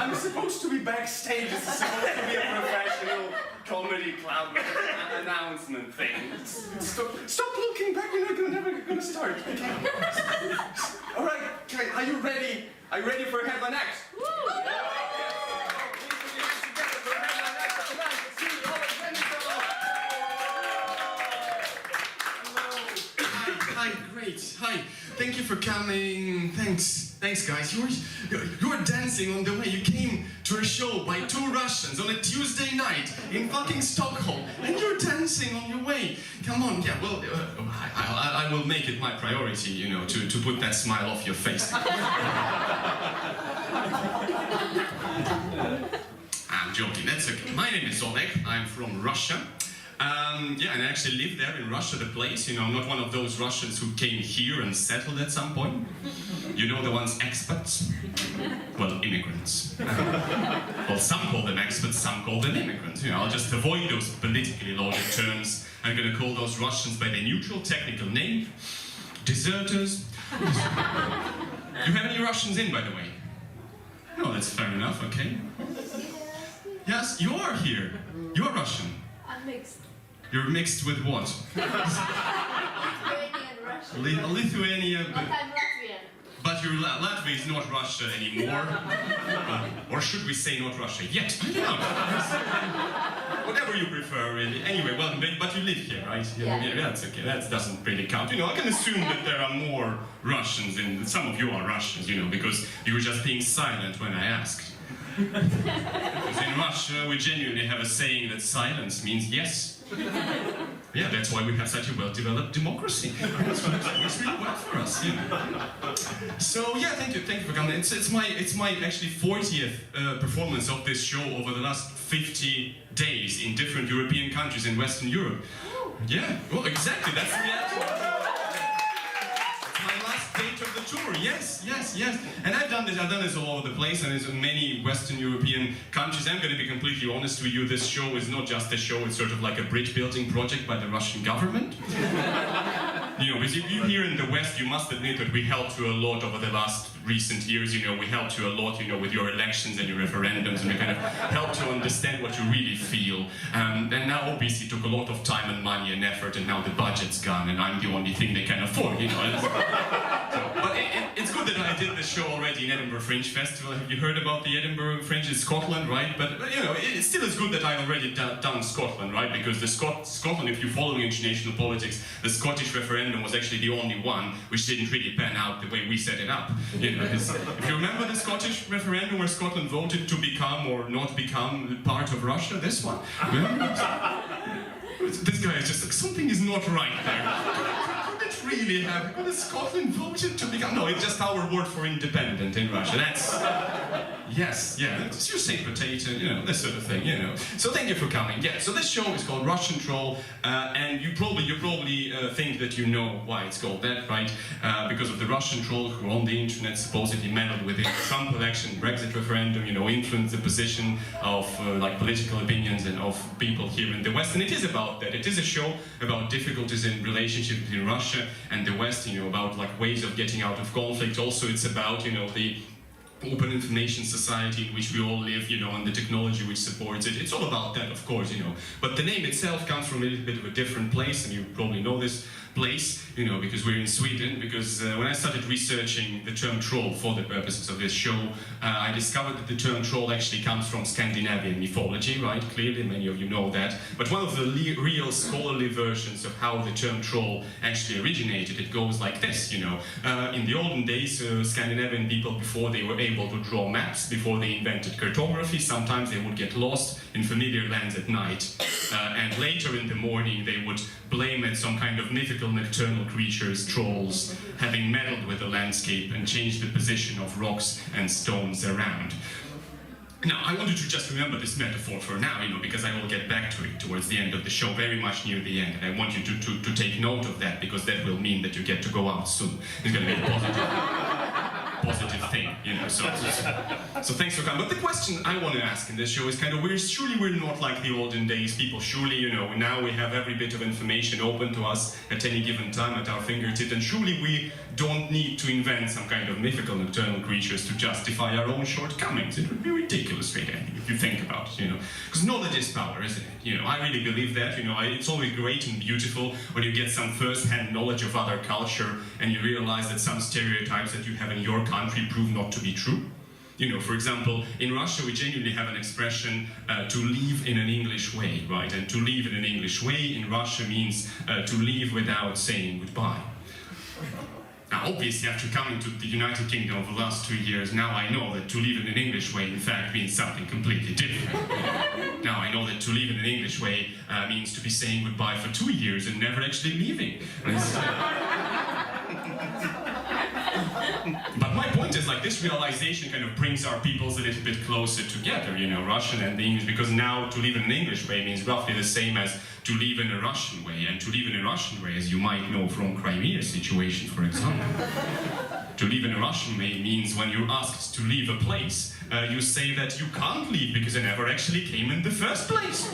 I'm supposed to be backstage. This is supposed to be a professional comedy club announcement thing. Stop looking back. We're never gonna start. Okay. All right. Okay. Are you ready? Are you ready for headline act? Woo! Hi, great. Hi. Thank you for coming. Thanks, guys. You're dancing on the way. You came to a show by two Russians on a Tuesday night in fucking Stockholm, and you're dancing on your way. Come on, yeah. Well, I will make it my priority, you know, to put that smile off your face. I'm joking. That's okay. My name is Oleg. I'm from Russia. Yeah, and I actually live there in Russia, the place. You know, I'm not one of those Russians who came here and settled at some point. You know, the ones expats? Well, immigrants. Well, some call them expats, some call them immigrants. You know, I'll just avoid those politically loaded terms. I'm gonna call those Russians by their neutral technical name. Deserters. You have any Russians in, by the way? No, that's fair enough, okay. Yes, you are here. You're Russian. I'm mixed. You're mixed with what? Lithuanian, Russian. Lithuania, But I'm Latvian. but your Latvia is not Russia anymore. Or should we say not Russia yet? I don't know. Whatever you prefer, really. Anyway, well, but you live here, right? Yeah. That's okay. That doesn't really count. You know, I can assume that there are more Russians, and some of you are Russians, you know, because you were just being silent when I asked. Because in Russia, we genuinely have a saying that silence means yes. Yeah, that's why we have such a well-developed democracy. It's really well for us, you know. So yeah, thank you for coming. It's my actually 40th performance of this show over the last 50 days in different European countries in Western Europe. Yeah, well, exactly. That's the reaction. Date of the tour, yes. And I've done this all over the place, and in many Western European countries. I'm going to be completely honest with you, this show is not just a show, it's sort of like a bridge building project by the Russian government. You know, because if you here in the West, you must admit that we helped you a lot over the last recent years, you know, we helped you a lot, you know, with your elections and your referendums, and we kind of helped you understand what you really feel. And now obviously it took a lot of time and money and effort, and now the budget's gone, and I'm the only thing they can afford, you know. But it's good that I did this show already in Edinburgh Fringe Festival. Have you heard about the Edinburgh Fringe? It's Scotland, right? But you know, it still is good that I already done Scotland, right? Because the Scotland, if you follow international politics, the Scottish referendum was actually the only one which didn't really pan out the way we set it up. You know, if you remember the Scottish referendum where Scotland voted to become or not become part of Russia, this one? This guy is just like, something is not right there. Really have Scotland voted to become? No, it's just our word for independent in Russia. That's yes, yeah. It's your sweet potato, you know, this sort of thing, you know. So thank you for coming. Yeah. So this show is called Russian Troll, and you probably think that you know why it's called that, right? Because of the Russian troll who on the internet supposedly meddled with the Trump election, Brexit referendum, you know, influenced the position of like political opinions and of people here in the West. And it is about that. It is a show about difficulties in relationship between Russia and the West, you know, about like ways of getting out of conflict. Also, it's about, you know, the open information society in which we all live, you know, and the technology which supports it. It's all about that, of course, you know. But the name itself comes from a little bit of a different place, and you probably know this place, you know, because we're in Sweden. Because when I started researching the term troll for the purposes of this show, I discovered that the term troll actually comes from Scandinavian mythology, right? Clearly, many of you know that. But one of the real scholarly versions of how the term troll actually originated, it goes like this, you know. In the olden days, Scandinavian people, before they were able to draw maps, before they invented cartography, sometimes they would get lost in familiar lands at night. And later in the morning, they would blame it some kind of mythical nocturnal creatures, trolls, having meddled with the landscape and changed the position of rocks and stones around. Now, I want you to just remember this metaphor for now, you know, because I will get back to it towards the end of the show, very much near the end, and I want you to take note of that, because that will mean that you get to go out soon. It's going to be positive. positive thing, you know. So thanks for coming. But the question I want to ask in this show is kind of, surely we're not like the olden days people. Surely, you know, now we have every bit of information open to us at any given time at our fingertips, and surely we don't need to invent some kind of mythical nocturnal creatures to justify our own shortcomings. It would be ridiculous, really, if you think about it, you know. Because knowledge is power, isn't it? You know, I really believe that, you know. It's always great and beautiful when you get some first-hand knowledge of other culture and you realize that some stereotypes that you have in your country prove not to be true. You know, for example, in Russia we genuinely have an expression to leave in an English way, right? And to leave in an English way in Russia means to leave without saying goodbye. Now, obviously, after coming to the United Kingdom over the last 2 years, now I know that to leave in an English way, in fact, means something completely different. Now I know that to leave in an English way means to be saying goodbye for 2 years and never actually leaving. But my point is, like, this realization kind of brings our peoples a little bit closer together, you know, Russian and the English, because now to live in an English way means roughly the same as to live in a Russian way, and to live in a Russian way, as you might know from Crimea's situation, for example. To live in a Russian way means when you're asked to leave a place, you say that you can't leave because I never actually came in the first place.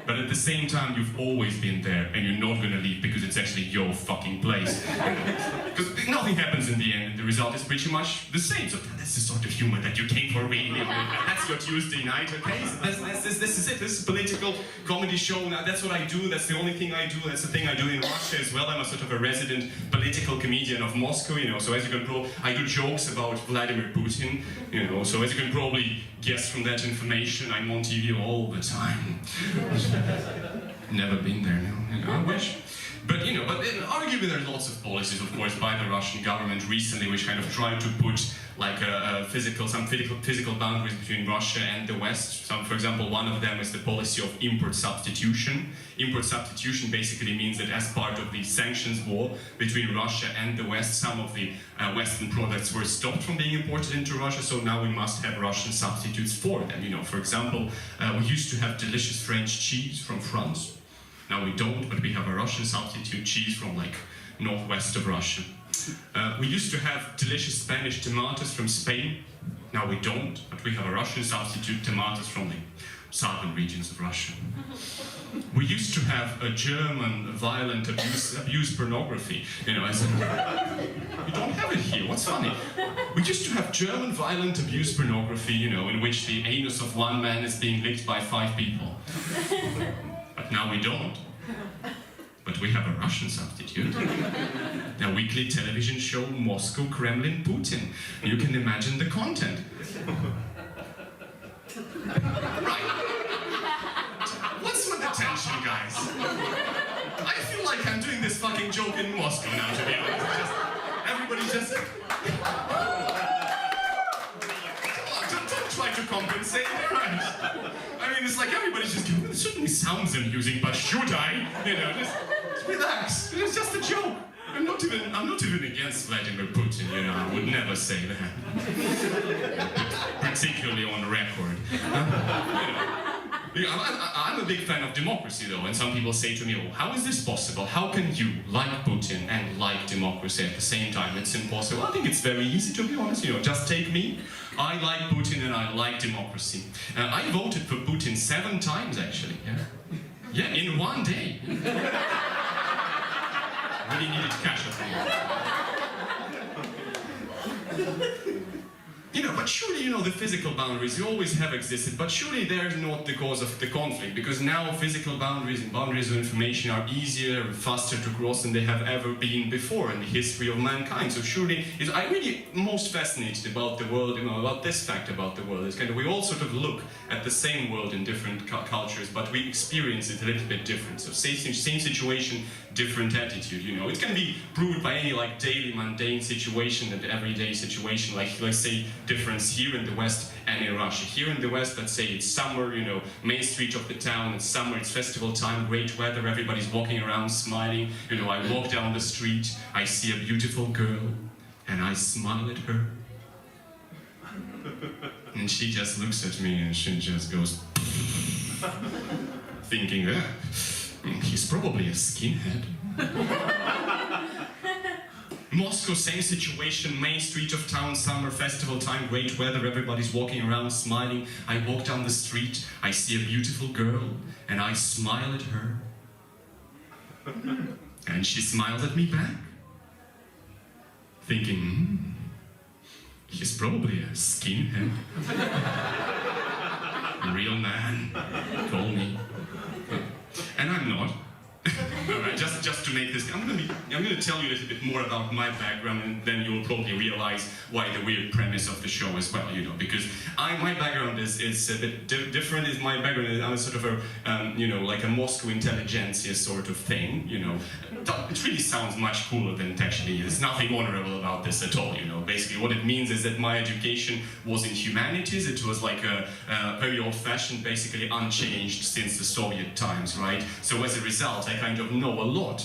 But at the same time, you've always been there, and you're not gonna leave because it's actually your fucking place. Because nothing happens in the end, and the result is pretty much the same. So that's the sort of humor that you came for, really. That's your Tuesday night, okay? So this is it. This is a political comedy show. Now, that's what I do. That's the only thing I do. That's the thing I do in Russia as well. I'm a sort of a resident political comedian of Moscow, you know. So as you can probably, I do jokes about Vladimir Putin, you know. So as you can probably guess from that information, I'm on TV all the time. Never been there, no. You know, I wish. But, you know, arguably there's lots of policies, of course, by the Russian government recently which kind of try to put like some physical boundaries between Russia and the West. For example, one of them is the policy of import substitution. Import substitution basically means that as part of the sanctions war between Russia and the West, some of the Western products were stopped from being imported into Russia, so now we must have Russian substitutes for them. You know, for example, we used to have delicious French cheese from France. Now we don't, but we have a Russian substitute cheese from like northwest of Russia. We used to have delicious Spanish tomatoes from Spain. Now we don't, but we have a Russian substitute tomatoes from the southern regions of Russia. We used to have a German violent abuse pornography. You know, I said, we don't have it here, what's funny? We used to have German violent abuse pornography, you know, in which the anus of one man is being licked by 5 people. But now we don't. But we have a Russian substitute. A weekly television show, Moscow, Kremlin, Putin. You can imagine the content. Right. What's with the tension, guys? I feel like I'm doing this fucking joke in Moscow now, to be honest. Everybody's just... Don't try to compensate, right? I mean, it's like everybody's just going, it certainly sounds amusing, but should I? You know, just relax. It's just a joke. I'm not even against Vladimir Putin, you know, I would never say that. Particularly on record. You know, I'm a big fan of democracy, though, and some people say to me, oh, how is this possible? How can you like Putin and like democracy at the same time? It's impossible. I think it's very easy, to be honest. You know, just take me. I like Putin and I like democracy. I voted for Putin 7 times, actually. Yeah, in one day. Really needed cash, I think. You know, but surely, you know, the physical boundaries, you always have existed, but surely they're not the cause of the conflict, because now physical boundaries and boundaries of information are easier and faster to cross than they have ever been before in the history of mankind. So surely, I'm really most fascinated about the world, you know, about this fact about the world. It's kind of, we all sort of look at the same world in different cultures, but we experience it a little bit different. So same situation, different attitude, you know. It can be proved by any like daily mundane situation and everyday situation, like let's say difference here in the West and in Russia. Here in the West, let's say it's summer, you know, main street of the town, it's summer, it's festival time, great weather, everybody's walking around smiling. You know, I walk down the street, I see a beautiful girl, and I smile at her. And she just looks at me and she just goes, thinking, he's probably a skinhead. Moscow, same situation, main street of town, summer festival time, great weather, everybody's walking around smiling. I walk down the street, I see a beautiful girl, and I smile at her. And she smiles at me back, thinking, he's probably a skinhead. Real man, call me. And I'm not. Alright, just to make this, I'm gonna tell you a little bit more about my background, and then you'll probably realize why the weird premise of the show as well, you know, because my background is a bit different. Is my background, I'm a sort of a, you know, like a Moscow intelligentsia sort of thing, you know. It really sounds much cooler than it actually is. There's nothing honorable about this at all, you know. Basically what it means is that my education was in humanities. It was like a very old-fashioned, basically unchanged since the Soviet times, right? So as a result, I kind of know a lot,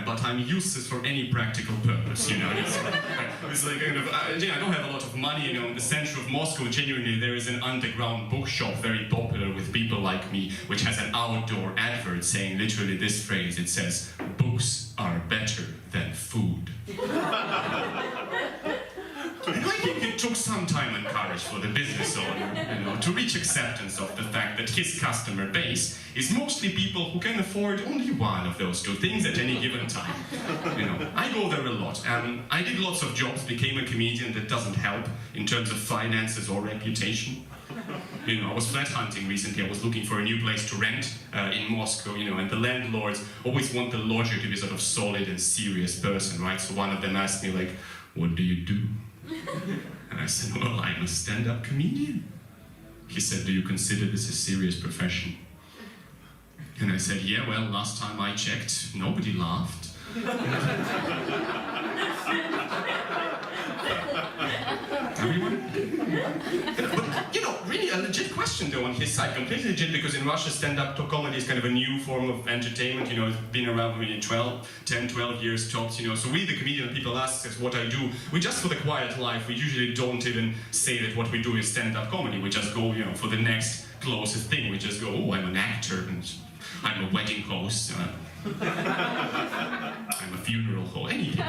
but I'm useless for any practical purpose, you know. It's like kind of, I don't have a lot of money, you know. In the center of Moscow, genuinely, there is an underground bookshop very popular with people like me, which has an outdoor advert saying literally this phrase. It says, "Books are better than food." And I think it took some time and courage for the business owner, you know, to reach acceptance of the fact that his customer base is mostly people who can afford only one of those two things at any given time. You know, I go there a lot. I did lots of jobs, became a comedian. That doesn't help in terms of finances or reputation. You know, I was flat hunting recently. I was looking for a new place to rent in Moscow, you know, and the landlords always want the lodger to be sort of solid and serious person, right? So one of them asked me, like, "What do you do?" And I said, "Well, I'm a stand-up comedian." He said, "Do you consider this a serious profession?" And I said, "Yeah, well, last time I checked, nobody laughed." Everyone? But, you know, really a legit question though on his side, completely legit, because in Russia stand-up comedy is kind of a new form of entertainment, you know, it's been around maybe 10, 12 years tops, you know, so we, the comedian, people ask us what I do, we just for the quiet life, we usually don't even say that what we do is stand-up comedy, we just go, you know, for the next closest thing, we just go, "Oh, I'm an actor, and I'm a wedding host, I'm a funeral host," anything.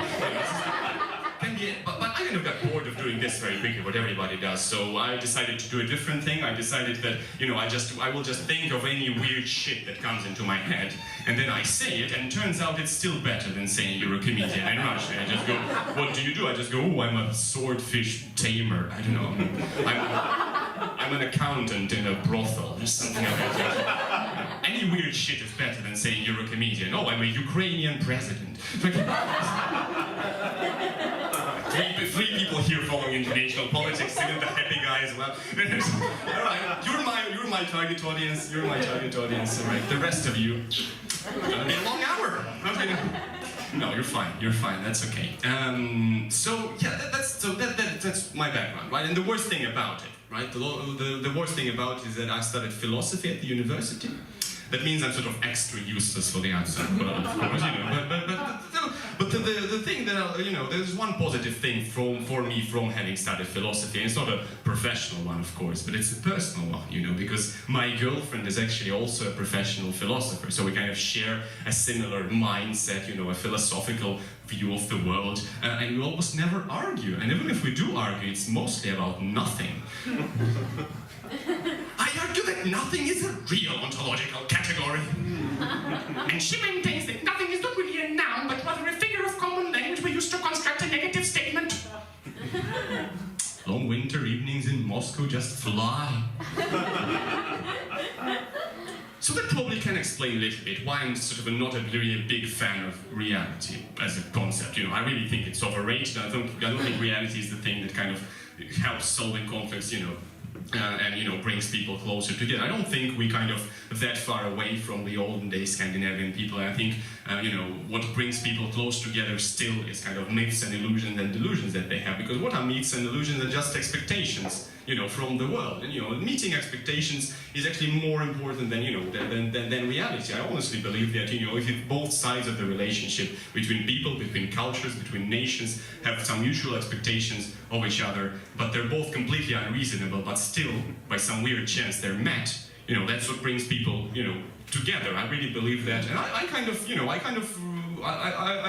But I kind of got bored of doing this very quickly, what everybody does, so I decided to do a different thing. I decided that, you know, I will just think of any weird shit that comes into my head, and then I say it, and it turns out it's still better than saying you're a comedian in Russian. I just go, "What do you do?" I just go, "Oh, I'm a swordfish tamer. I don't know. I'm an accountant in a brothel," or something like that. Any weird shit is better than saying you're a comedian. "Oh, I'm a Ukrainian president." Three people here following international politics, even the happy guy as well. All right, you're my target audience. You're my target audience. All right, the rest of you, gonna be a long hour. No, you're fine. You're fine. That's okay. So yeah, that's my background, right? And the worst thing about it, right? The worst thing about it is that I studied philosophy at the university. That means I'm sort of extra useless for the outside world, of course, you know. But the thing that, you know, there's one positive thing for me from having studied philosophy, and it's not a professional one, of course, but it's a personal one, you know, because my girlfriend is actually also a professional philosopher, so we kind of share a similar mindset, you know, a philosophical view of the world, and we almost never argue, and even if we do argue, it's mostly about nothing. I argue that nothing is a real ontological category. And she maintains that nothing is not really a noun, but rather a figure of common language we use to construct a negative statement. Long winter evenings in Moscow just fly. So that probably can explain a little bit why I'm sort of not a really big fan of reality as a concept. You know, I really think it's overrated. I don't think reality is the thing that kind of helps solving conflicts, you know, and, you know, brings people closer together. I don't think we kind of that far away from the olden day Scandinavian people. I think, you know, what brings people close together still is kind of myths and illusions and delusions that they have. Because what are myths and illusions? Are just expectations, you know, from the world. And, you know, meeting expectations is actually more important than, you know, than reality. I honestly believe that, you know, if both sides of the relationship between people, between cultures, between nations have some mutual expectations of each other, but they're both completely unreasonable, but still, by some weird chance, they're met, you know, that's what brings people, you know, together. I really believe that. And I kind of, you know, I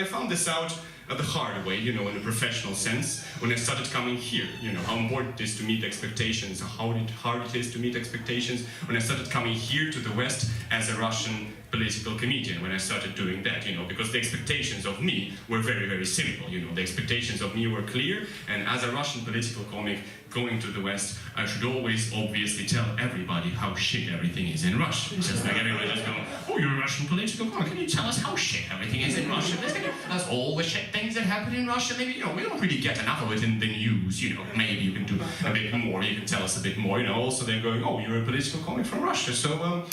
found this out the hard way, you know, in a professional sense, when I started coming here, you know, how important it is to meet expectations, how hard it is to meet expectations, when I started coming here to the West as a Russian political comedian, when I started doing that, you know, because the expectations of me were very, very simple, you know, the expectations of me were clear, and as a Russian political comic going to the West, I should always obviously tell everybody how shit everything is in Russia. It's just like everybody just going, oh, you're a Russian political comic, can you tell us how shit everything is in Russia? That's all the shit things that happen in Russia. Maybe, you know, we don't really get enough of it in the news, you know, maybe you can do a bit more, you can tell us a bit more, you know. Also they're going, oh, you're a political comic from Russia, so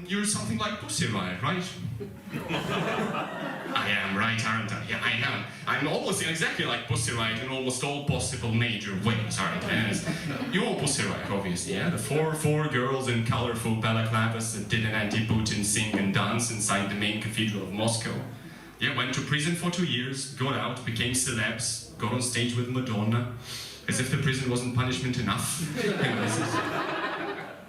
you're something like Pussy Riot, right? I am, right, aren't I? Yeah, I am. I'm almost exactly like Pussy Riot in almost all possible major ways, aren't I? You're all Pussy Riot, obviously, yeah? The four girls in colorful balaclavas that did an anti-Putin sing and dance inside the main cathedral of Moscow. Yeah, went to prison for 2 years, got out, became celebs, got on stage with Madonna, as if the prison wasn't punishment enough. You know,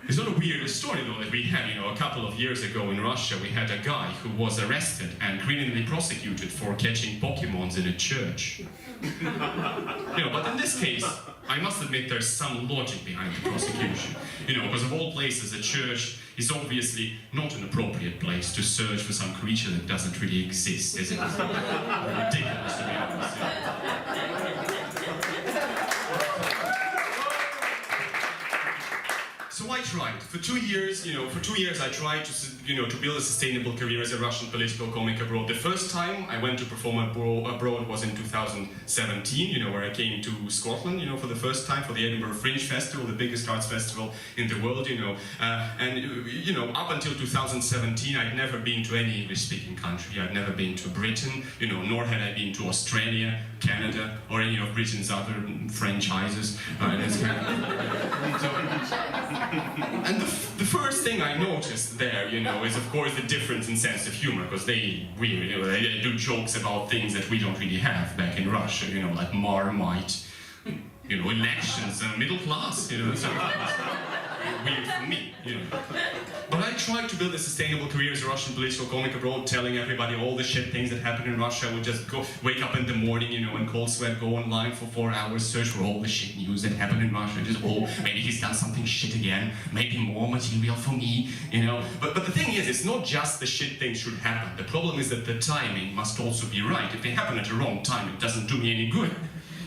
it's not a weird story though that we had, you know, a couple of years ago in Russia we had a guy who was arrested and criminally prosecuted for catching Pokemons in a church. You know, but in this case, I must admit there's some logic behind the prosecution. You know, because of all places, a church is obviously not an appropriate place to search for some creature that doesn't really exist, is it? Ridiculous, to be honest. So I tried. For 2 years, you know, I tried to, you know, to build a sustainable career as a Russian political comic abroad. The first time I went to perform abroad was in 2017, you know, where I came to Scotland, you know, for the first time for the Edinburgh Fringe Festival, the biggest arts festival in the world, you know. And, you know, up until 2017, I'd never been to any English-speaking country. I'd never been to Britain, you know, nor had I been to Australia, Canada, or any of Britain's other franchises. And the first thing I noticed there, you know, is of course the difference in sense of humor, because they do jokes about things that we don't really have back in Russia, you know, like Marmite, you know, elections, middle class, you know, so weird for me, you know. But I tried to build a sustainable career as a Russian political comic abroad, telling everybody all the shit things that happen in Russia. I would just wake up in the morning, you know, in cold sweat, go online for 4 hours, search for all the shit news that happened in Russia. Just, oh, maybe he's done something shit again, maybe more material for me, you know. But the thing is, it's not just the shit things should happen. The problem is that the timing must also be right. If they happen at the wrong time, it doesn't do me any good.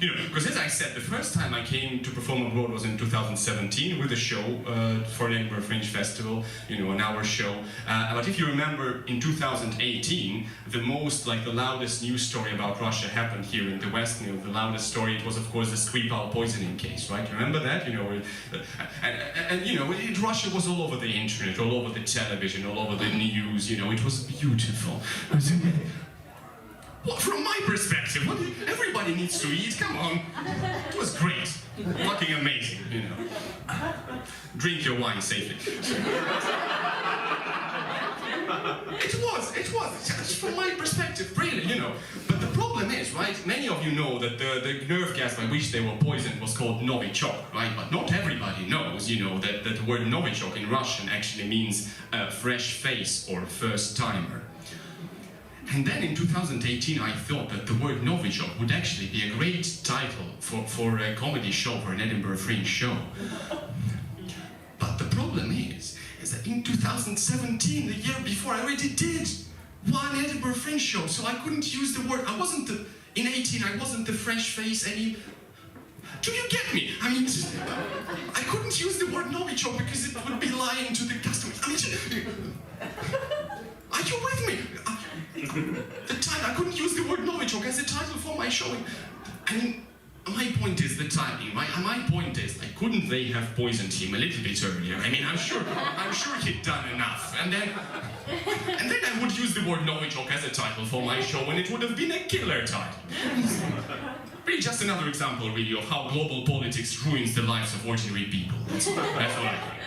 You know, because as I said, the first time I came to perform abroad was in 2017 with a show for the Edinburgh Fringe Festival, you know, an hour show. But if you remember, in 2018, the loudest news story about Russia happened here in the West. You know, the loudest story, it was of course the Skripal poisoning case, right? You remember that? You know, and you know, Russia was all over the internet, all over the television, all over the news. You know, it was beautiful. Well, from my perspective, everybody needs to eat, come on. It was great. Fucking amazing, you know. Drink your wine safely. It was, from my perspective, brilliant, you know. But the problem is, right, many of you know that the nerve gas by which they were poisoned was called Novichok, right? But not everybody knows, you know, that the word Novichok in Russian actually means fresh face or first timer. And then in 2018 I thought that the word Novichok would actually be a great title for a comedy show, for an Edinburgh Fringe show. But the problem is that in 2017, the year before, I already did one Edinburgh Fringe show, so I couldn't use the word, in 18 I wasn't the fresh face any. Do you get me? I mean, I couldn't use the word Novichok because it would be lying to the customers. I mean, are you with me? I couldn't use the word Novichok as a title for my show. I mean, my point is the timing. My point is, like, couldn't they have poisoned him a little bit earlier? I mean, I'm sure he'd done enough. And then I would use the word Novichok as a title for my show, and it would have been a killer title. Really, just another example, really, of how global politics ruins the lives of ordinary people. That's what I think.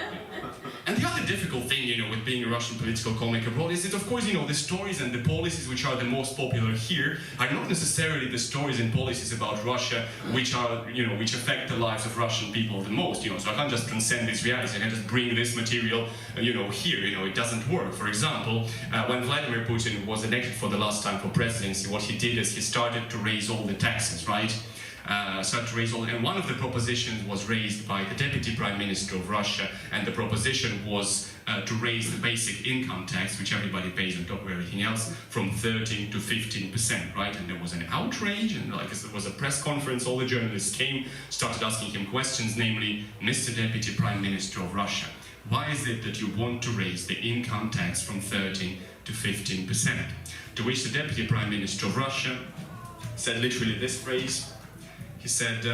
And the other difficult thing, with being a Russian political comic abroad is that, of course, the stories and the policies which are the most popular here are not necessarily the stories and policies about Russia which are, which affect the lives of Russian people the most, So I can't just transcend this reality, I can just bring this material, here, it doesn't work. For example, when Vladimir Putin was elected for the last time for presidency, what he did is he started to raise all the taxes, right? And one of the propositions was raised by the Deputy Prime Minister of Russia, and the proposition was to raise the basic income tax, which everybody pays on top of everything else, from 13 to 15%, right? And there was an outrage, and there was a press conference, all the journalists came, started asking him questions, namely, Mr. Deputy Prime Minister of Russia, why is it that you want to raise the income tax from 13 to 15%? To which the Deputy Prime Minister of Russia said literally this phrase. He said,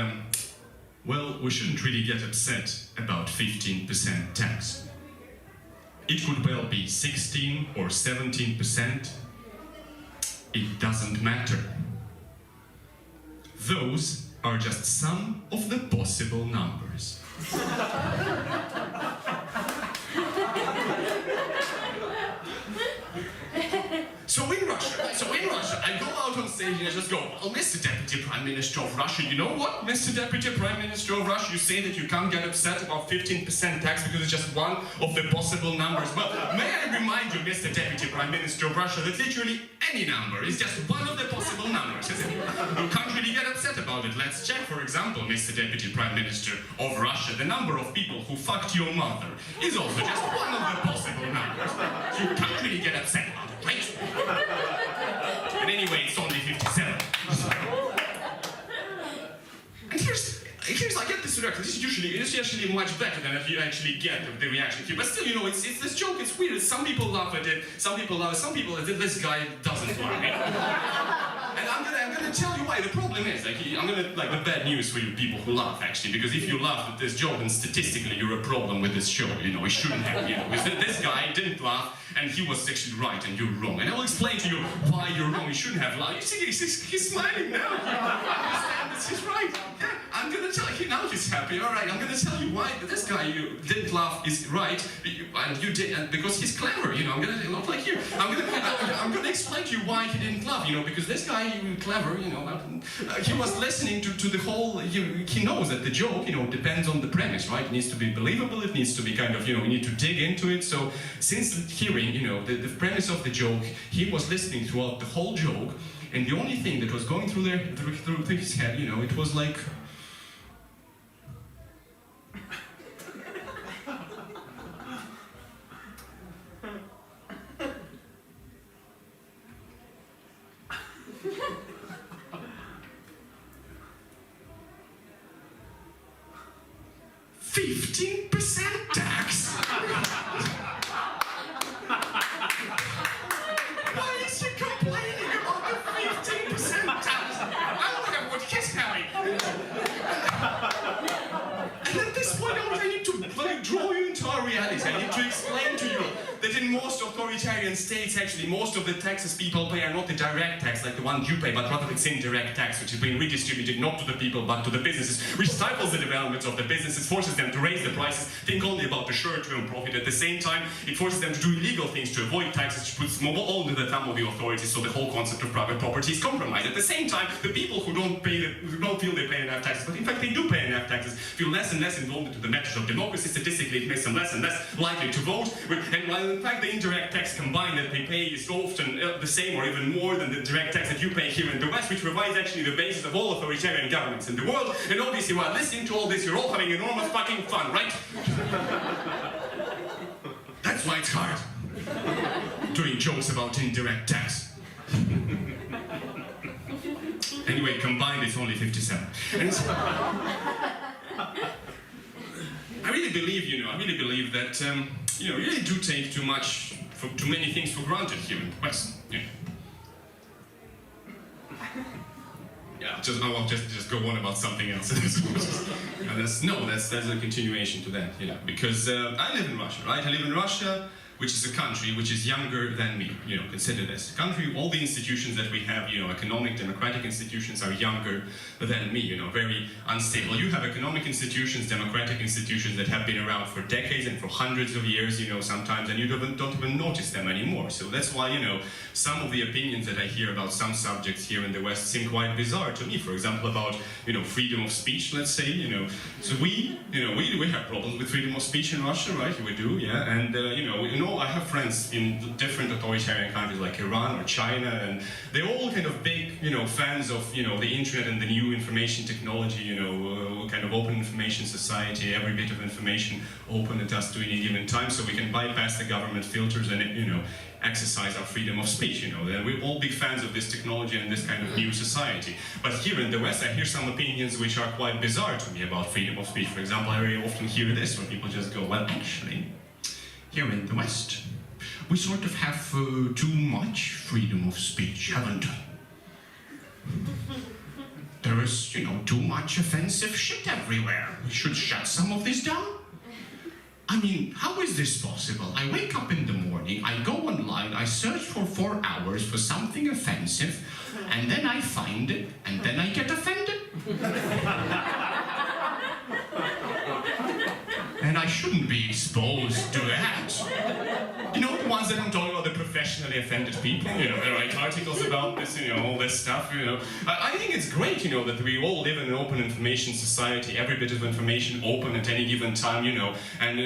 well, we shouldn't really get upset about 15% tax. It could well be 16 or 17%. It doesn't matter. Those are just some of the possible numbers. So in Russia, I go out on stage and I just go, well, Mr. Deputy Prime Minister of Russia, you know what, Mr. Deputy Prime Minister of Russia, you say that you can't get upset about 15% tax because it's just one of the possible numbers. Well, may I remind you, Mr. Deputy Prime Minister of Russia, that literally any number is just one of the possible numbers, isn't it? You can't really get upset about it. Let's check, for example, Mr. Deputy Prime Minister of Russia, the number of people who fucked your mother is also just one of the possible numbers. You can't really get upset about it, right? And anyway, it's only 57. And here's I get this reaction. This is usually much better than if you actually get the reaction here. But still, it's this joke. It's weird. Some people laugh at it. Some people love it. Some people, this guy doesn't laugh at it. And I'm gonna tell you why. The problem is, I'm gonna the bad news for you people who laugh actually, because if you laugh at this joke, then statistically you're a problem with this show. It shouldn't have. Because this guy didn't laugh. And he was actually right, and you're wrong. And I will explain to you why you're wrong. You shouldn't have laughed. You see, he's smiling now. You understand this? He's right. Yeah, I'm gonna tell you now. He's happy. All right, I'm gonna tell you why this guy you didn't laugh is right, and you did, and because he's clever. I'm gonna not like you. I'm gonna explain to you why he didn't laugh. Because this guy, clever. He was listening to the whole. He knows that the joke, depends on the premise, right? It needs to be believable. It needs to be kind of, we need to dig into it. So since hearing. The premise of the joke, he was listening throughout the whole joke, and the only thing that was going through his head, it was like... "15% tax? Why is he complaining about the 15% tax? I look at what he's having." And at this point, I need to draw you into our reality. I need to explain to you that in most authoritarian states, actually, most of the taxes people pay are not the direct tax, like the one you pay, but rather it's indirect tax, which is being redistributed not to the people, but to the businesses, which stifles the development of the businesses, forces them to raise the prices, think only about the short-term profit. At the same time, it forces them to do illegal things, to avoid taxes, which puts all under the thumb of the authorities, so the whole concept of private property is compromised. At the same time, the people who don't feel they pay enough taxes, but in fact they do pay enough taxes, feel less and less involved into the matters of democracy. Statistically, it makes them less and less likely to vote. And while in fact the indirect tax combined that they pay is often the same or even more than the direct tax that you pay here in the West, which provides actually the basis of all authoritarian governments in the world. And obviously, while listening to all this, you're all having enormous fucking fun, right? That's why it's hard doing jokes about indirect tax. Anyway, combined it's only 57. And I really believe that you really do take too many things for granted here in the West. Yeah, I'll just go on about something else. And that's a continuation to that, because I live in Russia, right? I live in Russia. which is a country which is younger than me. You know, consider this. A country, all the institutions that we have, you know, economic, democratic institutions are younger than me, you know, very unstable. You have economic institutions, democratic institutions that have been around for decades and for hundreds of years, you know, sometimes, and you don't even notice them anymore. So that's why, you know, some of the opinions that I hear about some subjects here in the West seem quite bizarre to me. For example, about, you know, freedom of speech, let's say, you know. So we have problems with freedom of speech in Russia, right? We do, yeah. And, you know, I have friends in different authoritarian countries like Iran or China, and they're all kind of big, you know, fans of, you know, the internet and the new information technology, you know, kind of open information society, every bit of information open at us to any given time, so we can bypass the government filters and, you know, exercise our freedom of speech, you know. And we're all big fans of this technology and this kind of new society. But here in the West, I hear some opinions which are quite bizarre to me about freedom of speech. For example, I very often hear this, where people just go, well, actually, here in the West, we sort of have too much freedom of speech, haven't we? There is, you know, too much offensive shit everywhere. We should shut some of this down. I mean, how is this possible? I wake up in the morning, I go online, I search for 4 hours for something offensive, and then I find it, and then I get offended. And I shouldn't be exposed to that. You know, the ones that I'm talking about, the professionally offended people, you know, they write articles about this, you know, all this stuff, you know. I think it's great, you know, that we all live in an open information society, every bit of information open at any given time, you know, and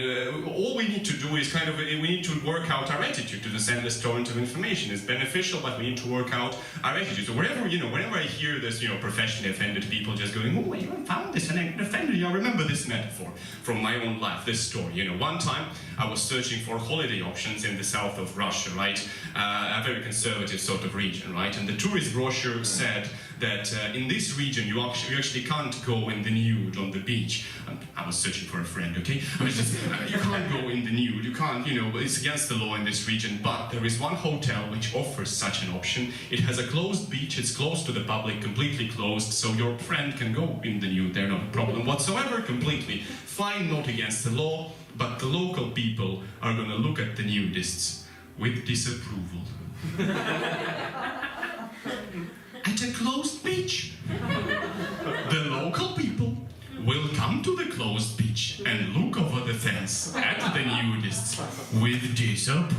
all we need to do is kind of, we need to work out our attitude to this endless torrent of information. It's beneficial, but we need to work out our attitude. So wherever, you know, whenever I hear this, you know, professionally offended people just going, oh, you found this and I offended you, I remember this metaphor from my own life, this story. You know, one time I was searching for holiday options in the south of Russia, right? A very conservative sort of region, right? And the tourist brochure said that in this region you actually can't go in the nude on the beach. I was searching for a friend, okay? I was just, you can't go in the nude, you can't, you know, it's against the law in this region, but there is one hotel which offers such an option. It has a closed beach, it's closed to the public, completely closed, so your friend can go in the nude there, no problem whatsoever, completely fine, not against the law, but the local people are gonna look at the nudists with disapproval. At a closed beach, the local people will come to the closed beach and look over the fence at the nudists with disapproval.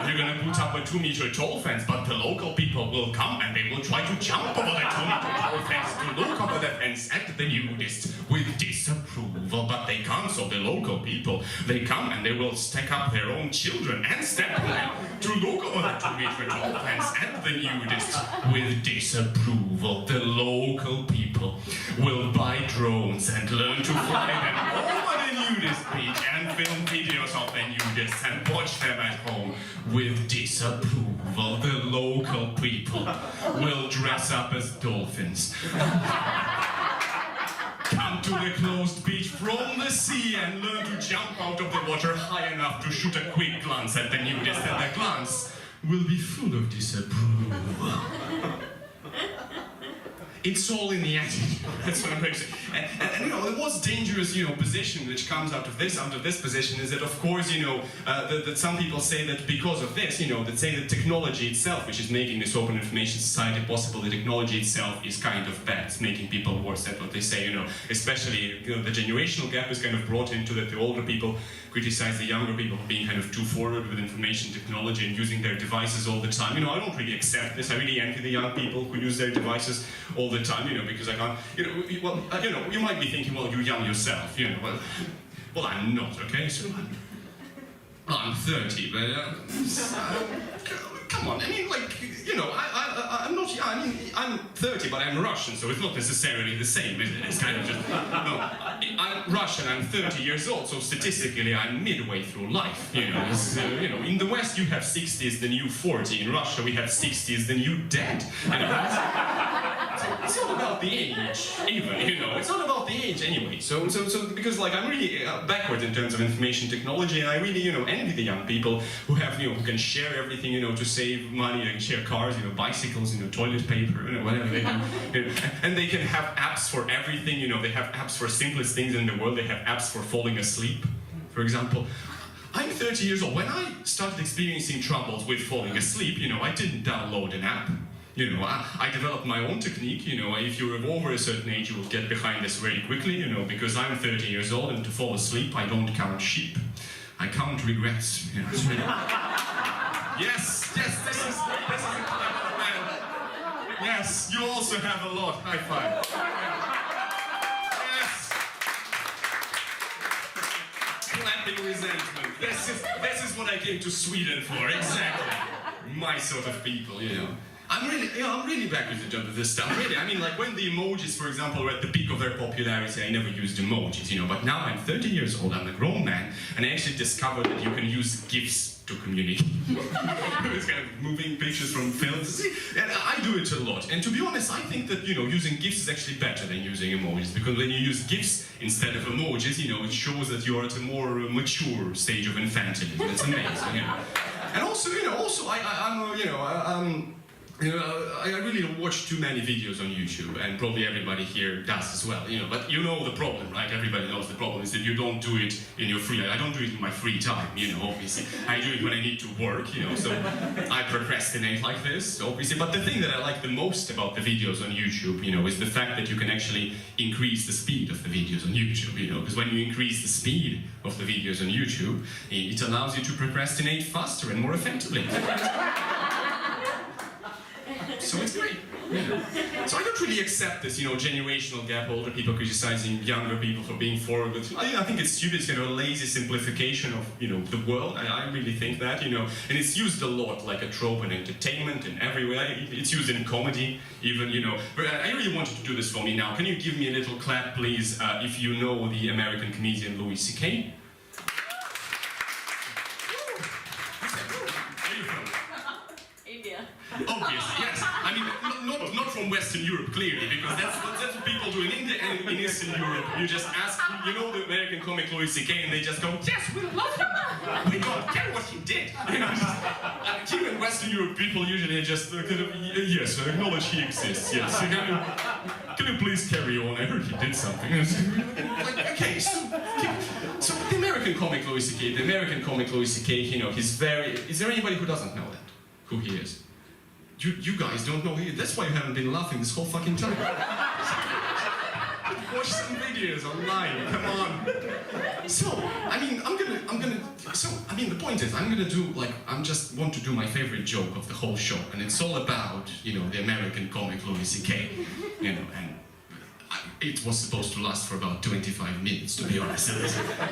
You're gonna put up a 2-meter tall fence, but the local people will come and they will try to jump over the 2-meter tall fence to look over the fence at the nudists with disapproval, but they can't, so the local people, they come and they will stack up their own children and step them to look over the 2-meter tall fence at the nudists with disapproval. The local people will buy drones and learn to fly them over the nudist beach and film videos of the nudists and watch them at home with disapproval. The local people will dress up as dolphins, come to the closed beach from the sea and learn to jump out of the water high enough to shoot a quick glance at the nudist, and the glance will be full of disapproval. It's all in the attitude. That's what I'm trying to say. And you know, the most dangerous, you know, position which comes out of this position is that, of course, you know, that some people say that because of this, you know, that say that technology itself, which is making this open information society possible, the technology itself is kind of bad. It's making people worse. That's what they say, you know. Especially, you know, the generational gap is kind of brought into that the older people criticize the younger people for being kind of too forward with information technology and using their devices all the time. You know, I don't really accept this. I really envy the young people who use their devices all the time, you know, because I can't, you know, well, you know, you might be thinking, well, you're young yourself, you know, well, I'm not, okay, so I'm 30, but, come on, I mean, like, you know, I'm not, I mean, I'm 30, but I'm Russian, so it's not necessarily the same, is it? It's kind of just, no, I'm Russian, I'm 30 years old, so statistically I'm midway through life, you know. You know, in the West you have 60 is the new 40, in Russia we have 60 is the new dead, you know. It's not about the age, even, you know, it's not about the age anyway, so because, like, I'm really backward in terms of information technology, and I really, you know, envy the young people who have, you know, who can share everything, you know, to save money, they can share cars, you know, bicycles, you know, toilet paper, you know, whatever they do, you know, and they can have apps for everything, you know, they have apps for simplest things in the world, they have apps for falling asleep, for example. I'm 30 years old. When I started experiencing troubles with falling asleep, I didn't download an app. I developed my own technique. If you're over a certain age, you will get behind this very quickly, because I'm 30 years old, and to fall asleep, I don't count sheep. I count regrets. It's really... Yes, this is yes, you also have a lot. High five. Yes. Clapping resentment. This is what I came to Sweden for. Exactly. My sort of people, I'm really back with the job of this stuff. Really, like when the emojis, for example, were at the peak of their popularity, I never used emojis, But now I'm 30 years old, I'm a grown man, and I actually discovered that you can use GIFs to communicate. It's kind of moving pictures from films. And I do it a lot. And to be honest, I think that, using GIFs is actually better than using emojis, because when you use GIFs instead of emojis, it shows that you're at a more mature stage of infantilism. It's amazing, And also, I really watch too many videos on YouTube, and probably everybody here does as well, But the problem, right? Everybody knows the problem is that you don't do it in your free time. I don't do it in my free time, obviously. I do it when I need to work, so I procrastinate like this, obviously. But the thing that I like the most about the videos on YouTube, is the fact that you can actually increase the speed of the videos on YouTube, Because when you increase the speed of the videos on YouTube, it allows you to procrastinate faster and more effectively. So it's great. So I don't really accept this, generational gap, older people criticizing younger people for being forward. I think it's stupid. It's kind of a lazy simplification of, the world. I really think that, And it's used a lot, like a trope in entertainment and everywhere. It's used in comedy, even, But I really wanted to do this for me now. Can you give me a little clap, please, if you know the American comedian Louis C.K.? Obviously, yes. Not from Western Europe, clearly, because that's what people do in India and in Eastern Europe. You just ask, the American comic Louis C.K., and they just go, yes, we love him. We don't care what he did. Here in Western Europe, people usually just yes, acknowledge he exists. Yes. Can you please carry on? I heard he did something. Okay, so the American comic Louis C.K., he's very. Is there anybody who doesn't know that? Who he is? You guys don't know. That's why you haven't been laughing this whole fucking time. Watch some videos online. Come on. So, the point is, I just want to do my favorite joke of the whole show, and it's all about, the American comic Louis C.K. And it was supposed to last for about 25 minutes, to be honest.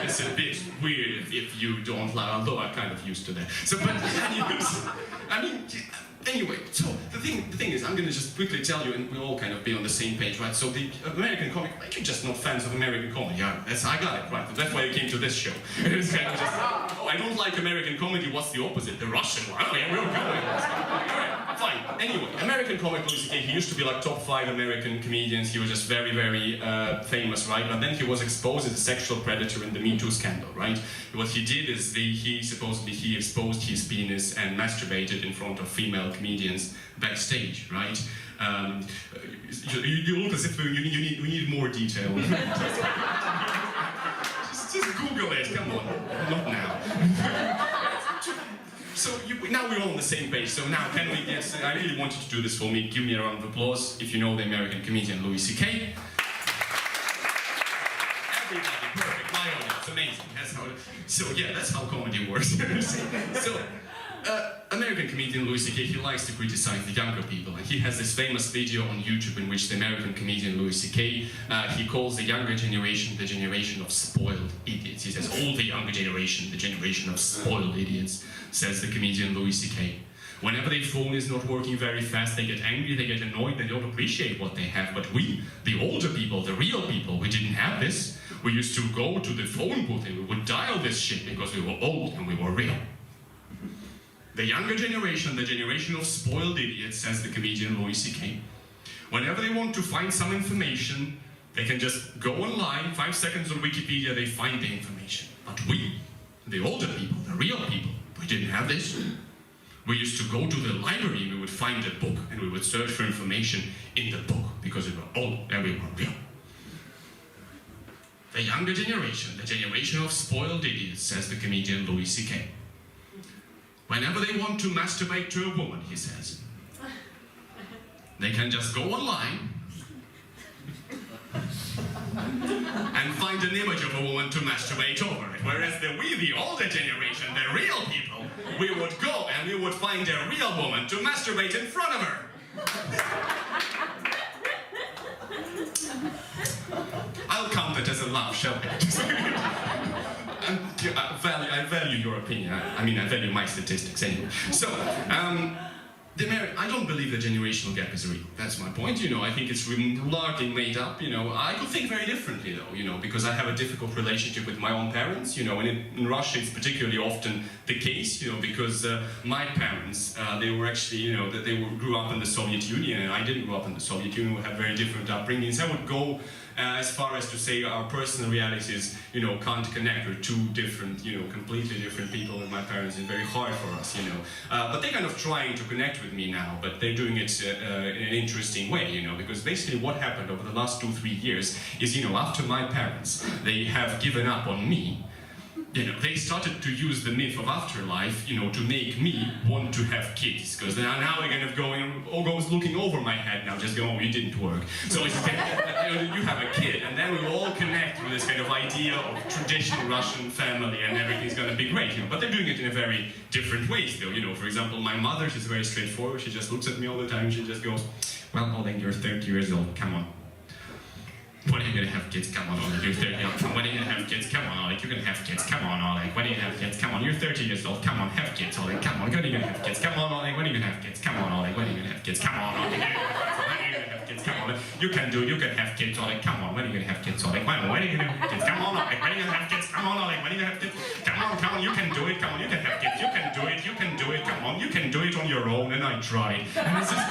It's a bit weird if you don't laugh, although I'm kind of used to that. So, but anyway, so the thing is, I'm going to just quickly tell you, and we'll all kind of be on the same page, right? So the American comic, you're just not fans of American comedy. I got it, right? That's why I came to this show. It's kind of just, I don't like American comedy. What's the opposite? The Russian one. Oh yeah, we're going. Fine. Anyway, American comic Louis C.K., he used to be like top 5 American comedians. He was just very, very famous, right? But then he was exposed as a sexual predator in the Me Too scandal, right? What he did is he supposedly exposed his penis and masturbated in front of female comedians backstage, right? You look as if we need more detail. just Google it, come on. Not now. So now we're all on the same page. So now can we get? I really want you to do this for me. Give me a round of applause if you know the American comedian Louis C.K. Everybody, perfect. My audience, amazing. That's how comedy works. So. American comedian Louis C.K., he likes to criticize the younger people, and he has this famous video on YouTube in which the American comedian Louis C.K., he calls the younger generation the generation of spoiled idiots. He says, all the younger generation, the generation of spoiled idiots, says the comedian Louis C.K. Whenever their phone is not working very fast, they get angry, they get annoyed, they don't appreciate what they have. But we, the older people, the real people, we didn't have this. We used to go to the phone booth and we would dial this shit because we were old and we were real. The younger generation, the generation of spoiled idiots, says the comedian Louis C.K. Whenever they want to find some information, they can just go online, 5 seconds on Wikipedia, they find the information. But we, the older people, the real people, we didn't have this. We used to go to the library, we would find a book, and we would search for information in the book, because we were old and we were real. The younger generation, the generation of spoiled idiots, says the comedian Louis C.K. Whenever they want to masturbate to a woman, he says, they can just go online and find an image of a woman to masturbate over it. Whereas we, the older generation, the real people, we would go and we would find a real woman to masturbate in front of her. I'll count it as a laugh, shall I? I value your opinion. I mean, I value my statistics anyway. So, I don't believe the generational gap is real. That's my point. I think it's largely made up. I could think very differently, though. Because I have a difficult relationship with my own parents. And in Russia, it's particularly often the case. Because my parents, they were actually, grew up in the Soviet Union, and I didn't grow up in the Soviet Union. We have very different upbringings. I would go as far as to say our personal realities, can't connect. We're two different, completely different people with my parents. It's very hard for us, But they're kind of trying to connect with me now, but they're doing it in an interesting way, because basically what happened over the last 2-3 years is, after my parents, they have given up on me. They started to use the myth of afterlife, to make me want to have kids. Because now they're kind of goes looking over my head now, just going, oh, it didn't work. So it's you have a kid, and then we all connect with this kind of idea of traditional Russian family, and everything's going to be great. But they're doing it in a very different way still. For example, my mother, she's very straightforward. She just looks at me all the time. She just goes, well, Oleg, you're 30 years old. Come on. When are you gonna have kids? Come on, Oleg, you're 30. When are you gonna have kids? Come on, Oleg, you're gonna have kids. Come on, Oleg, when are you gonna have kids? Come on, you're 30 years old. Come on, have kids, Oleg. Come on, when are you gonna have kids? Come on, Oleg, when are you gonna have kids? Come on, Oleg, when are you gonna have kids? Come on, Oleg, when are you gonna have kids? Come on, you can do it. You can have kids, Oleg. Come on, when are you gonna have kids, Oleg? When are you gonna have kids? Come on, Oleg, when are you gonna have kids? Come on, Oleg, when are you gonna have kids? Come on, you can do it. Come on, you can have kids. You can do it. You can do it. Come on, you can do it on your own. And I tried. And it's just.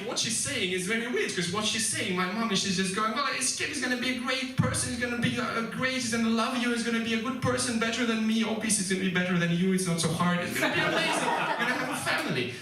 What she's saying is very weird, because what she's saying, my mom, she's just going, well, this kid is going to be a great person, he's going to be great, he's going to love you, he's going to be a good person, better than me, obviously he's going to be better than you, it's not so hard, it's going to be amazing, you're going to have a family,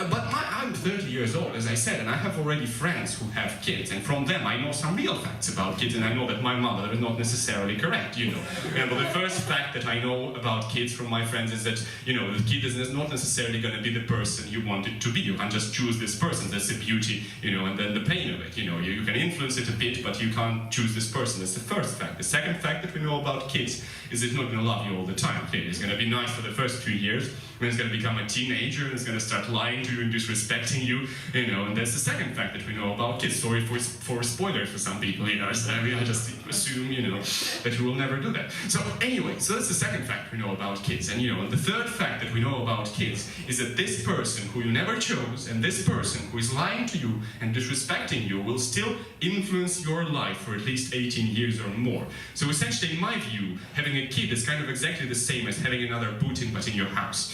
but I'm 30 years old, as I said, and I have already friends who have kids, and from them I know some real facts about kids, and I know that my mother is not necessarily correct, But the first fact that I know about kids from my friends is that, the kid is not necessarily going to be the person you want it to be, you can't just choose this person. That's the beauty, and then the pain of it. You can influence it a bit, but you can't choose this person. That's the first fact. The second fact that we know about kids is it's not going to love you all the time. Clearly, it's going to be nice for the first 2 years, when it's going to become a teenager, and it's going to start lying to you and disrespecting you, and that's the second fact that we know about kids. Sorry for spoilers for some people, so I just assume, that you will never do that. So anyway, so that's the second fact we know about kids, and the third fact that we know about kids is that this person who you never chose, and this person who is lying to you and disrespecting you will still influence your life for at least 18 years or more. So essentially, in my view, having a kid is kind of exactly the same as having another Putin but in your house.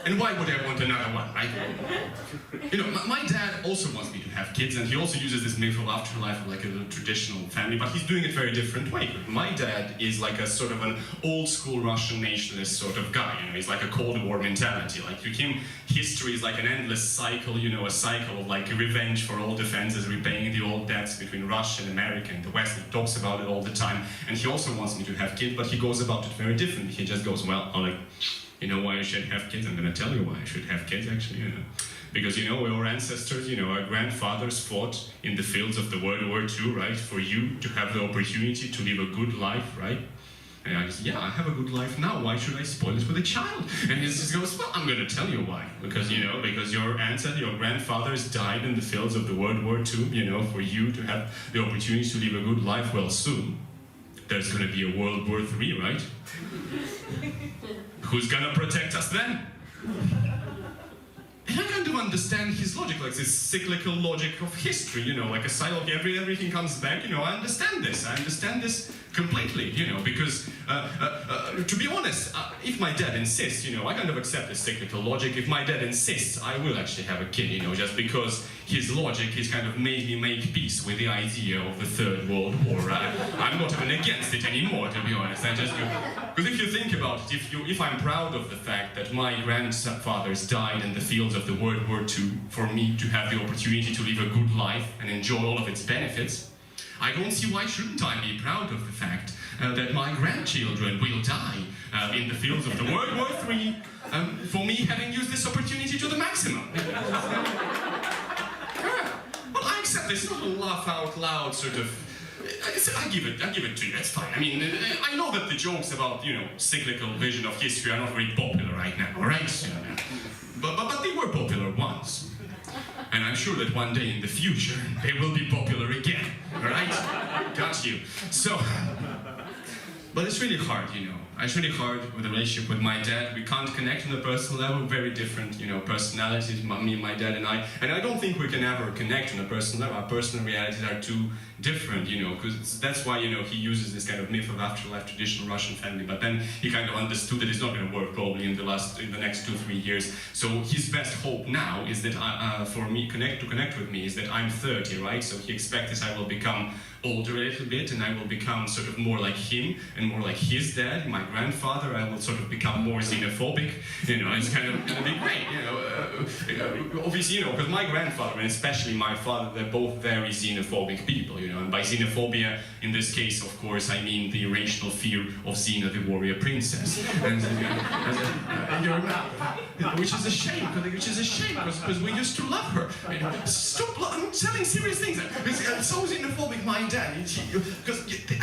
And why would I want another one, right? My dad also wants me to have kids, and he also uses this myth of afterlife like a traditional family, but he's doing it very different way. My dad is like a sort of an old school Russian nationalist sort of guy, he's like a Cold War mentality. Like to him, history is like an endless cycle, a cycle of like revenge for old offenses, repaying the old debts between Russia and America and the West. He talks about it all the time, and he also wants me to have kids, but he goes about it very differently. He just goes, well, Oleg, you know why I should have kids? I'm going to tell you why I should have kids, actually, Because, our ancestors, our grandfathers fought in the fields of the World War II, right? For you to have the opportunity to live a good life, right? And I just, I have a good life now. Why should I spoil it with a child? And he just goes, well, I'm going to tell you why. Because, because your ancestors, your grandfathers died in the fields of the World War II, for you to have the opportunity to live a good life, well, soon. There's going to be a World War III, right? Who's going to protect us then? And I kind of understand his logic, like this cyclical logic of history, like a cycle, everything comes back, I understand this. I understand this completely, because, to be honest, if my dad insists, I kind of accept this cyclical logic. If my dad insists, I will actually have a kid, just because his logic is kind of made me make peace with the idea of the Third World War. I'm not even against it anymore, to be honest. I just go, because if you think about it, if I'm proud of the fact that my grandfathers died in the fields of the World were for me to have the opportunity to live a good life and enjoy all of its benefits, I don't see why shouldn't I be proud of the fact that my grandchildren will die in the fields of the World War III for me having used this opportunity to the maximum. Well, I accept this, not a laugh out loud sort of. I give it to you, that's fine. I mean, I know that the jokes about, cyclical vision of history are not very popular right now, alright? But they were popular once. And I'm sure that one day in the future, they will be popular again, alright? Got you. So, but it's really hard, It's really hard with the relationship with my dad. We can't connect on a personal level, very different, personalities, me, my dad and I. And I don't think we can ever connect on a personal level. Our personal realities are too different, because that's why, he uses this kind of myth of afterlife, traditional Russian family, but then he kind of understood that it's not going to work probably in the next 2-3 years. So his best hope now is that, for me, to connect with me, is that I'm 30, right? So he expects that I will become older a little bit, and I will become sort of more like him, and more like his dad, my grandfather. I will sort of become more xenophobic, it's kind of going to be great, obviously, because my grandfather, and especially my father, they're both very xenophobic people, and by xenophobia, in this case, of course, I mean the irrational fear of Xena, the warrior princess, which is a shame, because we used to love her. Stop, I'm telling serious things. It's so xenophobic, my dad, because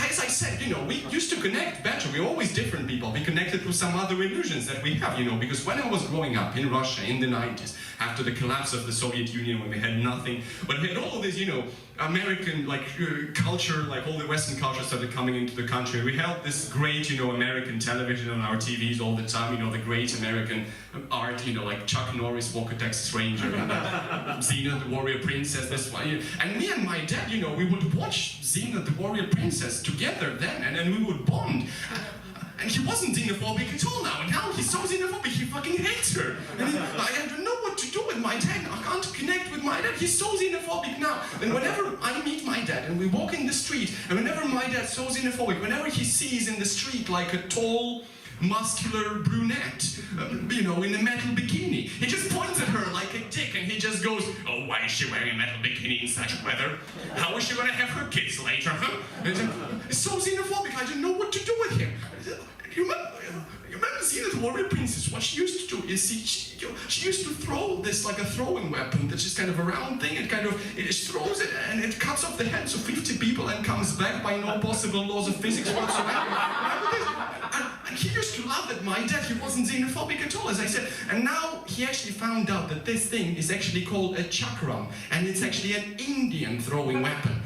as I said, we used to connect better. We're always different people. We connected through some other illusions that we have, because when I was growing up in Russia in the 90s, after the collapse of the Soviet Union, when we had nothing, but we had all of this, American culture, all the Western culture started coming into the country. We had this great, American television on our TVs all the time, the great American art, like Chuck Norris, Walker Texas Ranger, and Xena, the warrior princess, this one. And me and my dad, we would watch Xena, the warrior princess together then, and then we would bond. And he wasn't xenophobic at all now, and now he's so xenophobic, he fucking hates her. And I don't know what to do with my dad. I can't connect with my dad. He's so xenophobic now. And whenever I meet my dad and we walk in the street, and whenever my dad's so xenophobic, whenever he sees in the street like a tall, muscular brunette, in a metal bikini, he just points at her like a dick and he just goes, "Oh, why is she wearing a metal bikini in such weather? How is she going to have her kids later, huh?" It's so xenophobic, I don't know what to do with him. You remember Xena, the warrior princess? What she used to do is she used to throw this like a throwing weapon that's just kind of a round thing. It just throws it and it cuts off the heads of 50 people and comes back by no possible laws of physics whatsoever. And he used to love that my dad, he wasn't xenophobic at all, as I said. And now he actually found out that this thing is actually called a chakram, and it's actually an Indian throwing weapon.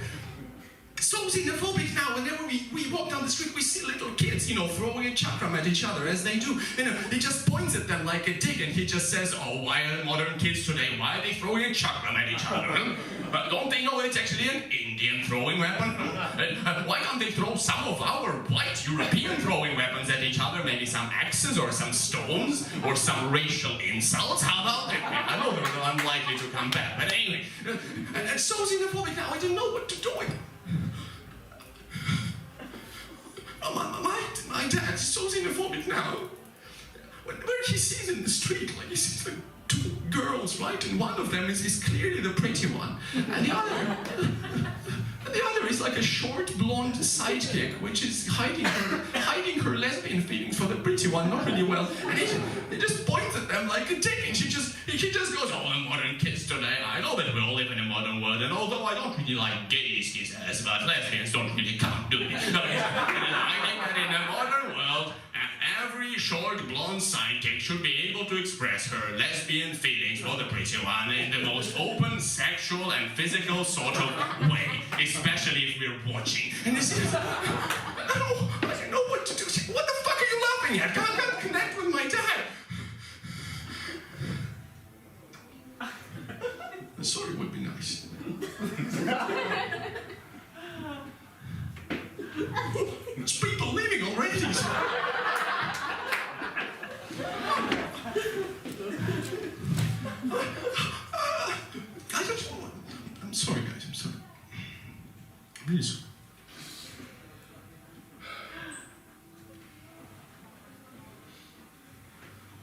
So xenophobic now, whenever we walk down the street, we see little kids, throwing a chakram at each other, as they do. He just points at them like a dick, and he just says, "Oh, why are modern kids today, why are they throwing a chakram at each other? But don't they know it's actually an Indian throwing weapon? Why can't they throw some of our white European throwing weapons at each other? Maybe some axes or some stones or some racial insults? How about that? I know they're unlikely to come back, but anyway, and so xenophobic now, I don't know what to do with. My dad's so xenophobic now. Whenever he sees in the street, he sees like 2 girls, right? And one of them is clearly the pretty one. And the other is like a short, blonde sidekick, which is hiding her lesbian feelings for the pretty one, not really well. And he just points at them like a dick, and he just goes, "Oh, the modern kids today, I know that we all live in a modern world, and although I don't really like gays, he says, but lesbians don't really count, do they? I think that in a modern world, every short, blonde sidekick should be able to express her lesbian feelings for the pretty one in the most open, sexual, and physical sort of way, especially if we're watching." And this is, I don't know what to do. What the fuck are you laughing at? I can't connect with my dad. Sorry would be nice. There's people leaving already. I'm sorry, guys. I'm sorry. I'm really sorry.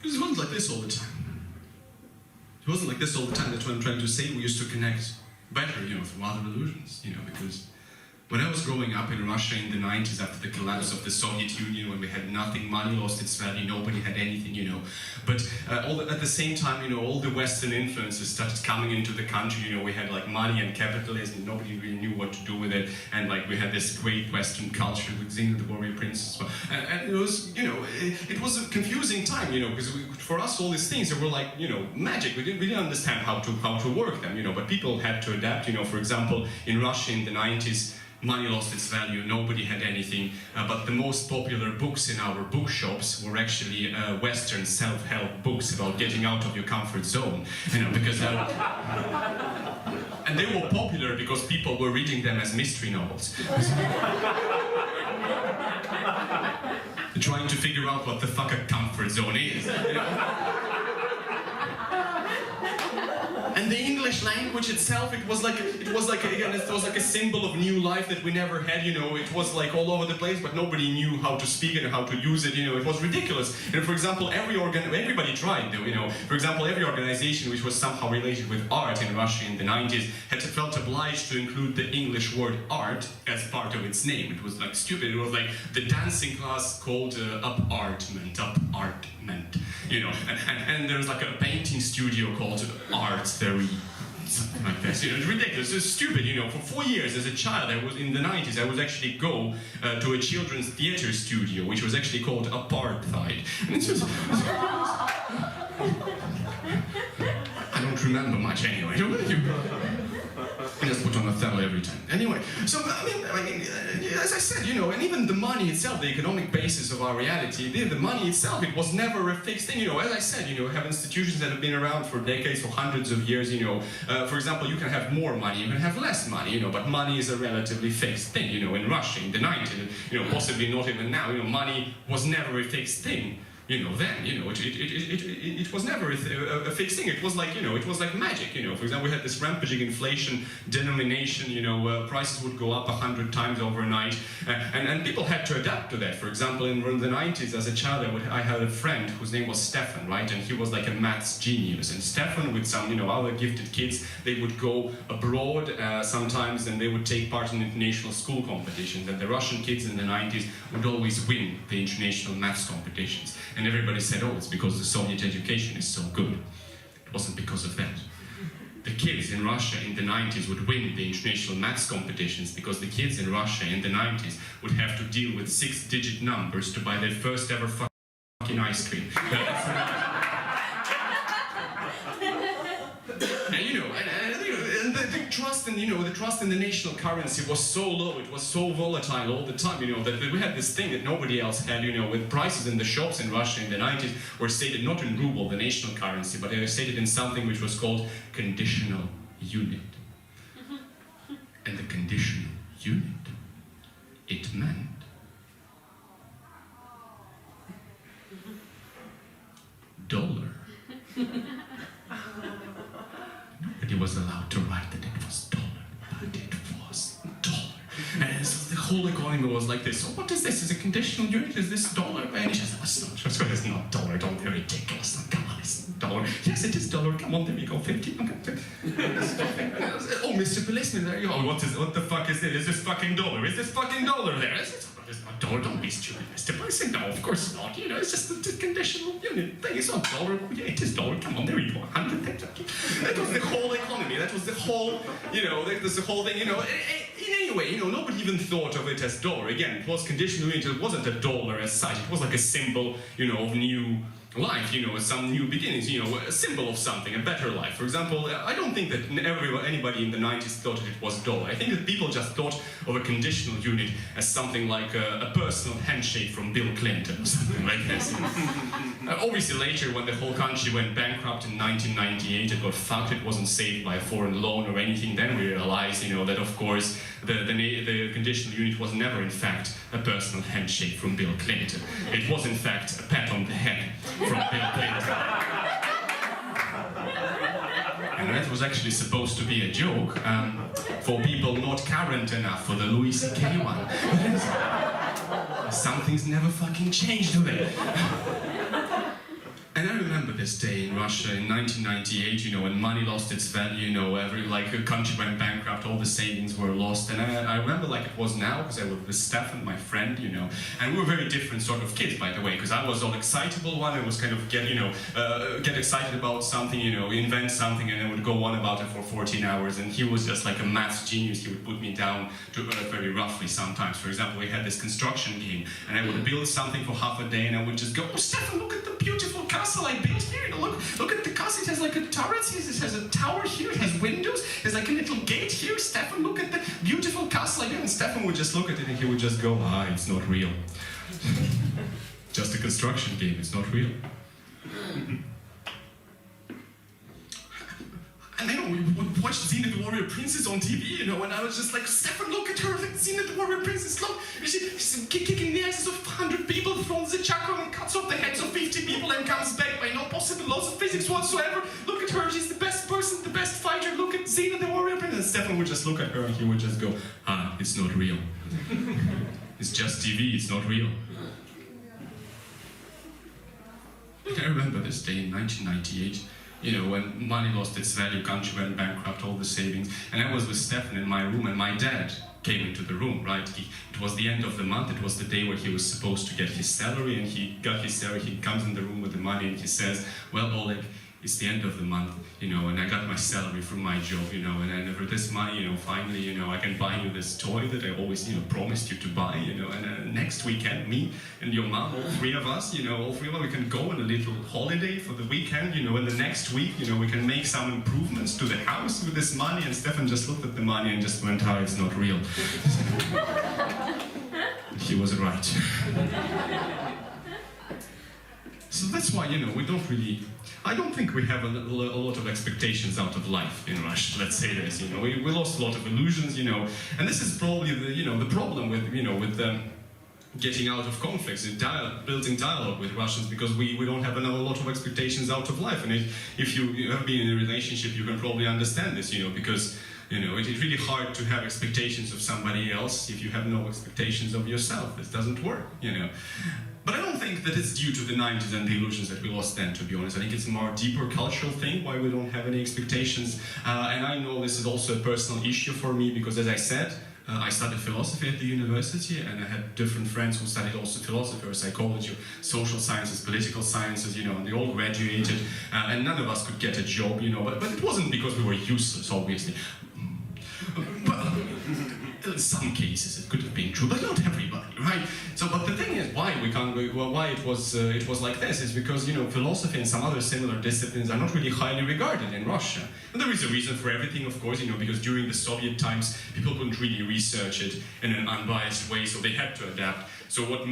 It wasn't like this all the time. It wasn't like this all the time. That's what I'm trying to say. We used to connect better, through other illusions, because when I was growing up in Russia in the 90s after the collapse of the Soviet Union, when we had nothing, money lost its value, nobody had anything, But at the same time, all the Western influences started coming into the country. We had like money and capitalism, nobody really knew what to do with it. And like we had this great Western culture with Xena the Warrior Princess. And it was, it was a confusing time, because for us all these things, they were like, magic. We didn't understand how to work them, but people had to adapt. For example, in Russia in the 90s, money lost its value, nobody had anything, but the most popular books in our bookshops were actually Western self-help books about getting out of your comfort zone, because and they were popular because people were reading them as mystery novels. Trying to figure out what the fuck a comfort zone is. And the English language itself, it was like a symbol of new life that we never had, It was like all over the place, but nobody knew how to speak it and how to use it, It was ridiculous. For example, everybody tried, though, For example, every organization which was somehow related with art in Russia in the 90s had felt obliged to include the English word art as part of its name. It was like stupid. It was like the dancing class called apartment, and there's like a painting studio called Art Theory, something like this. It's ridiculous. It's stupid. For 4 years as a child, I was in the 90s. I would actually go to a children's theater studio, which was actually called Apartheid. And it's just, I don't remember much anyway. I just put on Othello every time. Anyway, so I mean, as I said, and even the money itself, the economic basis of our reality, the money itself, it was never a fixed thing. As I said, we have institutions that have been around for decades, for hundreds of years. For example, you can have more money, you can have less money. But money is a relatively fixed thing. In Russia in the 90s, possibly not even now. Money was never a fixed thing. Then, it was never a fixed thing. It was like, it was like magic, For example, we had this rampaging inflation denomination, prices would go up 100 times overnight, and people had to adapt to that. For example, in the 90s, as a child, I had a friend whose name was Stefan, right? And he was like a maths genius. And Stefan, with some, other gifted kids, they would go abroad sometimes, and they would take part in international school competitions. And the Russian kids in the 90s would always win the international maths competitions. And everybody said, oh, it's because the Soviet education is so good. It wasn't because of that. The kids in Russia in the 90s would win the international maths competitions because the kids in Russia in the 90s would have to deal with 6-digit numbers to buy their first ever fucking ice cream. And the trust in, the trust in the national currency was so low, it was so volatile all the time, that we had this thing that nobody else had, with prices in the shops in Russia in the 90s were stated not in ruble, the national currency, but they were stated in something which was called conditional unit. And the conditional unit, it meant dollar. Nobody was allowed to write that it was dollar, but it was dollar. And so the whole economy was like this. So what is this? Is it a conditional unit? Is this dollar? And he says, it's not dollar. Don't be ridiculous. Come on, it's dollar. Yes, it is dollar. Come on, there we go. 50. Okay. Oh, Mr. Policeman, there you go. What the fuck is this? Is this fucking dollar? Is this fucking dollar there? It's not dollar. Don't be stupid, Mr. Policeman. No, of course not. It's just a conditional unit thing. It's not dollar. Yeah, it is dollar. Come on, there you go. 100 things. That was the whole economy. That was the whole, that was the whole thing, in any way, nobody even thought of it as dollar. Again, it was conditional unit. It wasn't a dollar as such. It was like a symbol, of new life, some new beginnings, a symbol of something, a better life. For example, I don't think that anybody in the 90s thought that it was dollar. I think that people just thought of a conditional unit as something like a personal handshake from Bill Clinton or something like this. Obviously later, when the whole country went bankrupt in 1998, it got fucked, it wasn't saved by a foreign loan or anything, then we realized, that of course the conditional unit was never in fact a personal handshake from Bill Clinton. It was in fact a pat on the head from Bill Clinton. And that was actually supposed to be a joke for people not current enough for the Louis C.K. one. Some things never fucking change, do they? And I remember this day in Russia in 1998, you know, when money lost its value, you know, a country went bankrupt, all the savings were lost. And I remember like it was now, because I was with Stefan, my friend, you know, and we were very different sort of kids, by the way, because I was all excitable one, I was kind of get excited about something, you know, invent something, and I would go on about it for 14 hours, and he was just like a maths genius. He would put me down to earth very roughly sometimes. For example, we had this construction game, and I would build something for half a day, and I would just go, oh, Stefan, look at the beautiful castle I built here. You know, look at the castle. It has like a turret. It has a tower here. It has windows. There's like a little gate here. Stefan, look at the beautiful castle I built. And Stefan would just look at it and he would just go, it's not real. Just a construction game. It's not real. And then we would watch Xena the Warrior Princess on TV, you know, and I was just like, Stefan, look at her, like Xena the Warrior Princess, look, she's kicking the asses of 100 people, throws the chakra and cuts off the heads of 50 people and comes back by no possible laws of physics whatsoever. Look at her, she's the best person, the best fighter, look at Xena the Warrior Princess. And Stefan would just look at her and he would just go, it's not real. It's just TV, it's not real. I remember this day in 1998. You know, when money lost its value, country went bankrupt, all the savings. And I was with Stefan in my room, and my dad came into the room, right? It was the end of the month, it was the day where he was supposed to get his salary, and he got his salary, he comes in the room with the money, and he says, well, Oleg, it's the end of the month, you know, and I got my salary from my job, you know, and for this money, you know, finally, you know, I can buy you this toy that I always, you know, promised you to buy, you know, and next weekend, me and your mom, all three of us, we can go on a little holiday for the weekend, you know, and the next week, you know, we can make some improvements to the house with this money. And Stefan just looked at the money and just went, it's not real. He was right. So that's why, you know, I don't think we have a lot of expectations out of life in Russia, let's say this, you know. We lost a lot of illusions, you know, and this is probably the problem with, you know, with getting out of conflicts, building dialogue with Russians, because we don't have a lot of expectations out of life. And if you have been in a relationship, you can probably understand this, you know, because, you know, it's really hard to have expectations of somebody else if you have no expectations of yourself. This doesn't work, you know. But I don't think that it's due to the 90s and the illusions that we lost then, to be honest. I think it's a more deeper cultural thing, why we don't have any expectations. And I know this is also a personal issue for me, because as I said, I studied philosophy at the university, and I had different friends who studied also philosophy or psychology, or social sciences, political sciences, you know, and they all graduated, and none of us could get a job, you know, but it wasn't because we were useless, obviously. But in some cases it could have been true, but not everybody, right? So, but the thing is, why it was like this is because, you know, philosophy and some other similar disciplines are not really highly regarded in Russia. And there is a reason for everything, of course, you know, because during the Soviet times, people couldn't really research it in an unbiased way, so they had to adapt. So what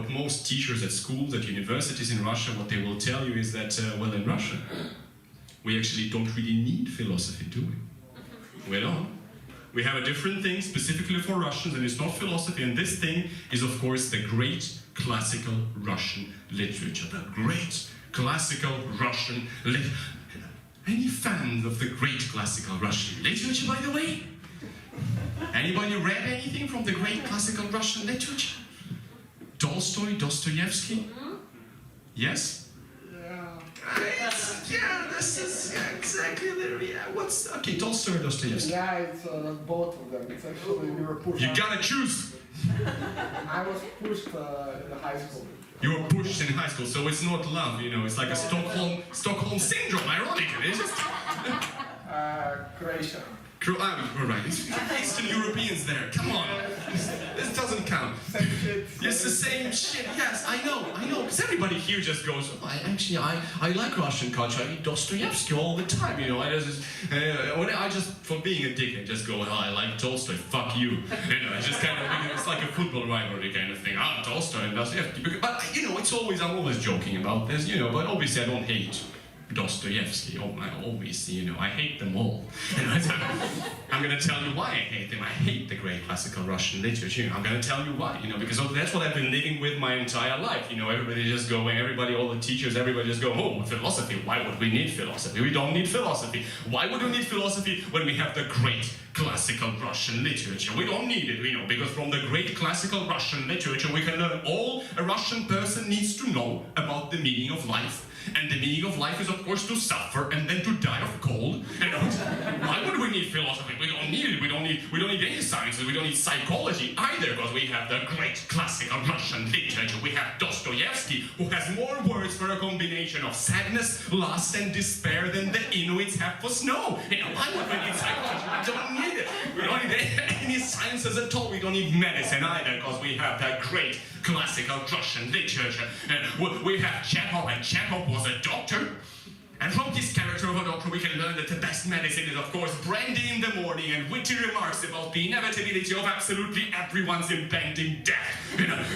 most teachers at schools, at universities in Russia, what they will tell you is that, well, in Russia, we actually don't really need philosophy, do we? We don't. We have a different thing specifically for Russians, and it's not philosophy, and this thing is, of course, the great classical Russian literature. The great classical Russian literature. Any fans of the great classical Russian literature, by the way? Anybody read anything from the great classical Russian literature? Tolstoy, Dostoevsky? Yes? Exactly. Okay, Tolstoy or Dostoevsky? Yeah, it's both of them. It's actually we were pushed. You gotta choose. I was pushed in high school. You were pushed in high school, so it's not love, you know. It's like a Stockholm syndrome. Ironically, it's just Croatia. Right. It's Eastern Europeans there. Come on. This doesn't count. Same shit. It's the same shit. Yes, I know. Because everybody here just goes, I like Russian culture. I read Dostoevsky all the time, you know. I just, for being a dick, I just go, I like Tolstoy, fuck you. You know, it's just kind of, it's like a football rivalry kind of thing. Tolstoy and Dostoevsky. But, you know, I'm always joking about this, you know, but obviously I don't hate Dostoevsky, obviously, you know, I hate them all. You know, I'm going to tell you why I hate them. I hate the great classical Russian literature. You know, I'm going to tell you why, you know, because that's what I've been living with my entire life. You know, everybody just going, all the teachers, everybody just go, oh, philosophy, why would we need philosophy? We don't need philosophy. Why would we need philosophy when we have the great classical Russian literature? We don't need it, you know, because from the great classical Russian literature, we can learn all a Russian person needs to know about the meaning of life. And the meaning of life is, of course, to suffer and then to die of cold. And why would we need philosophy? We don't need it. We don't need any sciences. We don't need psychology either, because we have the great classical Russian literature. We have Dostoevsky, who has more words for a combination of sadness, lust, and despair than the Inuits have for snow. Why would we need psychology? We don't need it. We don't need any sciences at all. We don't need medicine either, because we have that great classical Russian literature. We have Chekhov, and Chekhov was a doctor. And from his character of a doctor, we can learn that the best medicine is, of course, brandy in the morning and witty remarks about the inevitability of absolutely everyone's impending death.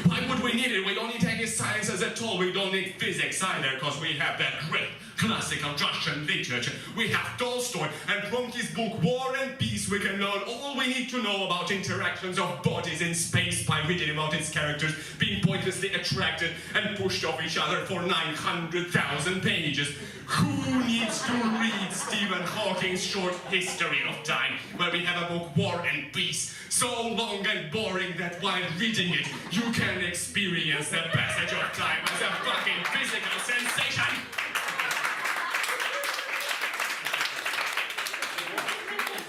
Why would we need it? We don't need any sciences at all. We don't need physics either, because we have that great classical Russian literature. We have Tolstoy, and from his book War and Peace, we can learn all we need to know about interactions of bodies in space by reading about its characters being pointlessly attracted and pushed off each other for 900,000 pages. Who needs to read Stephen Hawking's short history of time, where we have a book, War and Peace, so long and boring that while reading it, you can experience the passage of time as a fucking physical sensation?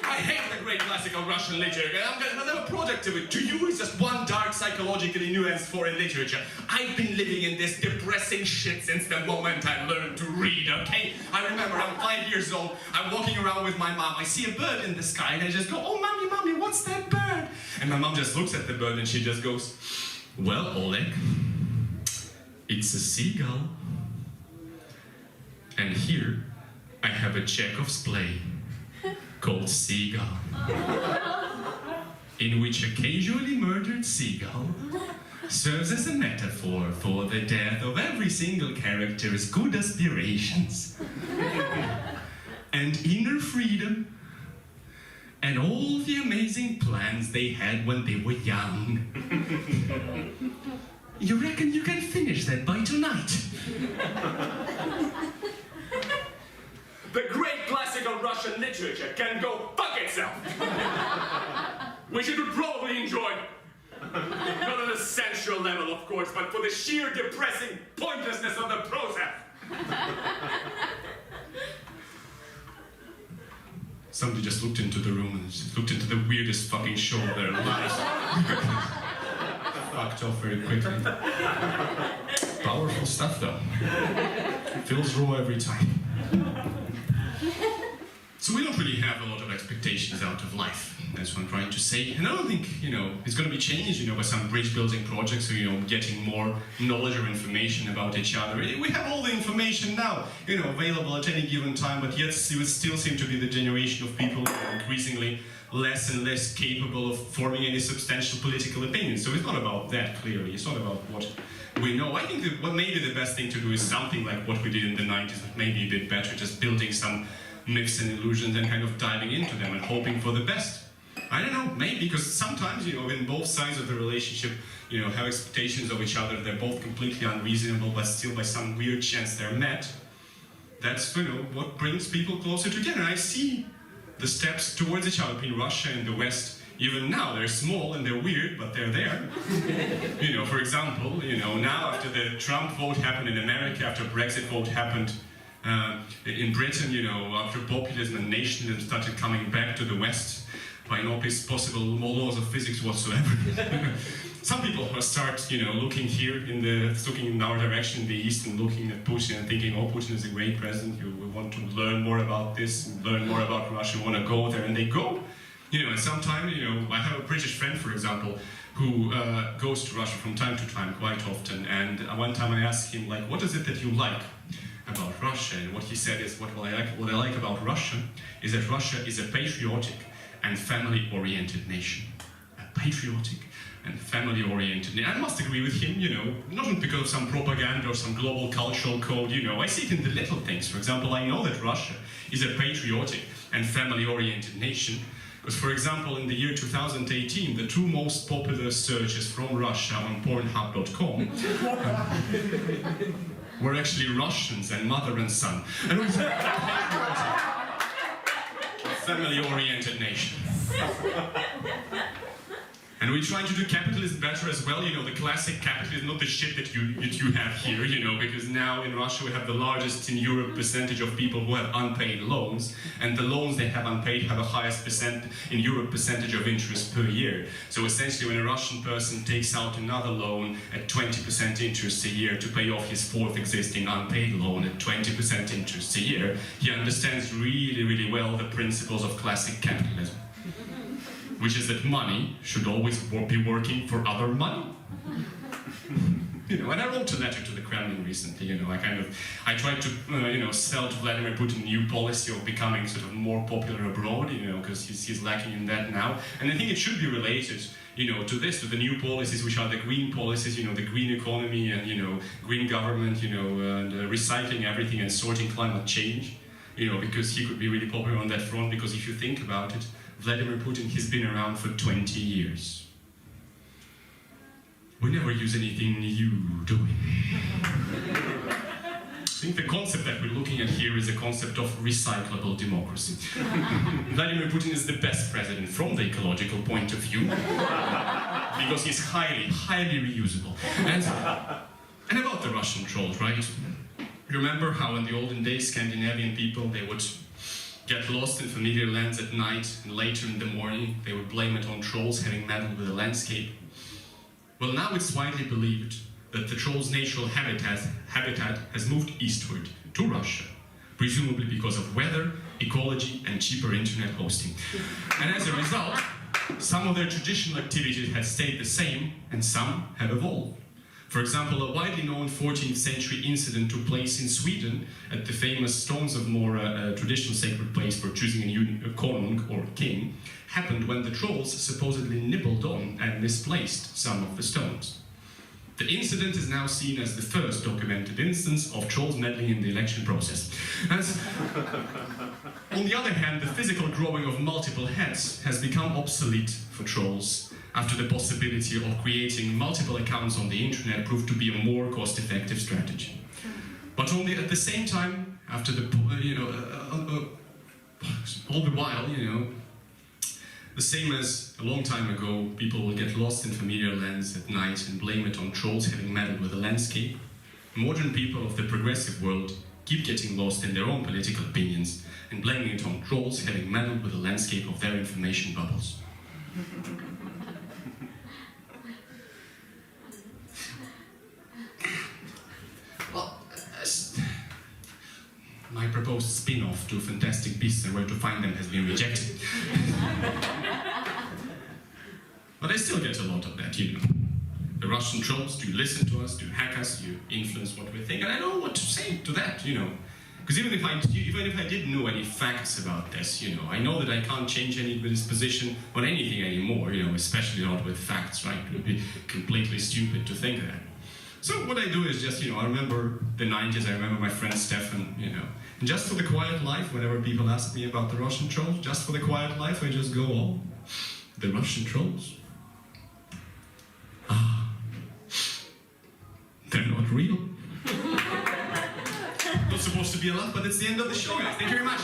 I hate the great classical Russian literature, and I'm gonna have a product of it. To you, it's just one dark, psychologically nuanced foreign literature. I've been living in this depressing shit since the moment I learned to read, okay? I remember I'm 5 years old, I'm walking around with my mom, I see a bird in the sky, and I just go, oh, mommy, what's that bird? And my mom just looks at the bird, and she just goes, well, Oleg, it's a seagull. And here, I have a Chekhov's play called Seagull, in which a casually murdered seagull serves as a metaphor for the death of every single character's good aspirations and inner freedom and all the amazing plans they had when they were young. You reckon you can finish that by tonight? The great classical Russian literature can go fuck itself! Which it would probably enjoy. Not on a sensual level, of course, but for the sheer depressing pointlessness of the process. Somebody just looked into the room and just looked into the weirdest fucking show of their lives. Fucked off very quickly. Powerful stuff, though. Feels raw every time. So we don't really have a lot of expectations out of life. That's what I'm trying to say. And I don't think, it's going to be changed, by some bridge-building projects or, getting more knowledge or information about each other. We have all the information now, available at any given time, but yet we still seem to be the generation of people increasingly less and less capable of forming any substantial political opinions. So it's not about that, clearly. It's not about what we know. I think that what maybe the best thing to do is something like what we did in the 90s, but maybe a bit better, just building some myths and illusions and kind of diving into them and hoping for the best. I don't know, maybe, because sometimes, when both sides of the relationship, have expectations of each other, they're both completely unreasonable, but still by some weird chance they're met. That's, what brings people closer together. And I see the steps towards each other between Russia and the West. Even now, they're small and they're weird, but they're there. For example, now after the Trump vote happened in America, after Brexit vote happened in Britain, after populism and nationalism started coming back to the West, by no possible laws of physics whatsoever. Some people start, looking in our direction in the East and looking at Putin and thinking, oh, Putin is a great president, we want to learn more about this, learn more about Russia, we want to go there, and they go. And sometimes, I have a British friend, for example, who goes to Russia from time to time, quite often, and one time I asked him, what is it that you like about Russia? And what he said is, what I like about Russia is that Russia is a patriotic and family-oriented nation. A patriotic and family-oriented nation. I must agree with him, not because of some propaganda or some global cultural code, I see it in the little things. For example, I know that Russia is a patriotic and family-oriented nation, because, for example, in the year 2018, the two most popular searches from Russia on Pornhub.com were actually Russians and mother and son. And it was a family-oriented nation. And we try to do capitalism better as well, you know, the classic capitalism, not the shit that you have here, you know, because now in Russia we have the largest in Europe percentage of people who have unpaid loans, and the loans they have unpaid have a highest in Europe percentage of interest per year. So essentially when a Russian person takes out another loan at 20% interest a year to pay off his fourth existing unpaid loan at 20% interest a year, he understands really, really well the principles of classic capitalism. Which is that money should always be working for other money. You know, and I wrote a letter to the Kremlin recently, you know, I tried to, you know, sell to Vladimir Putin a new policy of becoming sort of more popular abroad, you know, because he's lacking in that now. And I think it should be related, you know, to this, to the new policies, which are the green policies, you know, the green economy and, you know, green government, you know, and recycling everything and sorting climate change, you know, because he could be really popular on that front, because if you think about it, Vladimir Putin, he's been around for 20 years. We never use anything new, do we? I think the concept that we're looking at here is a concept of recyclable democracy. Vladimir Putin is the best president from the ecological point of view, because he's highly, highly reusable. And about the Russian trolls, right? Remember how in the olden days, Scandinavian people, they would get lost in familiar lands at night, and later in the morning they would blame it on trolls having meddled with the landscape. Well, now it's widely believed that the troll's natural habitat has moved eastward to Russia, presumably because of weather, ecology, and cheaper internet hosting. And as a result, some of their traditional activities have stayed the same, and some have evolved. For example, a widely known 14th century incident took place in Sweden at the famous Stones of Mora, traditional sacred place for choosing a konung or king, happened when the trolls supposedly nibbled on and misplaced some of the stones. The incident is now seen as the first documented instance of trolls meddling in the election process. On the other hand, the physical growing of multiple heads has become obsolete for trolls, after the possibility of creating multiple accounts on the internet proved to be a more cost-effective strategy. But at the same time, after the, you know, all the while, you know, the same as a long time ago, people will get lost in familiar lands at night and blame it on trolls having meddled with the landscape. Modern people of the progressive world keep getting lost in their own political opinions and blaming it on trolls having meddled with the landscape of their information bubbles. Well, my proposed spin-off to Fantastic Beasts and Where to Find Them has been rejected. But I still get a lot of that, you know. The Russian trolls do listen to us, do hack us, do influence what we think, and I don't know what to say to that, you know. Because even if I didn't know any facts about this, you know, I know that I can't change anybody's position on anything anymore, you know, especially not with facts, right? It would be completely stupid to think that. So what I do is just, you know, I remember the 90s, I remember my friend Stefan, you know, and just for the quiet life, whenever people ask me about the Russian trolls, just for the quiet life, I just go, oh, the Russian trolls. Ah, they're not real. Not supposed to be a laugh, but it's the end of the show, guys. Thank you very much.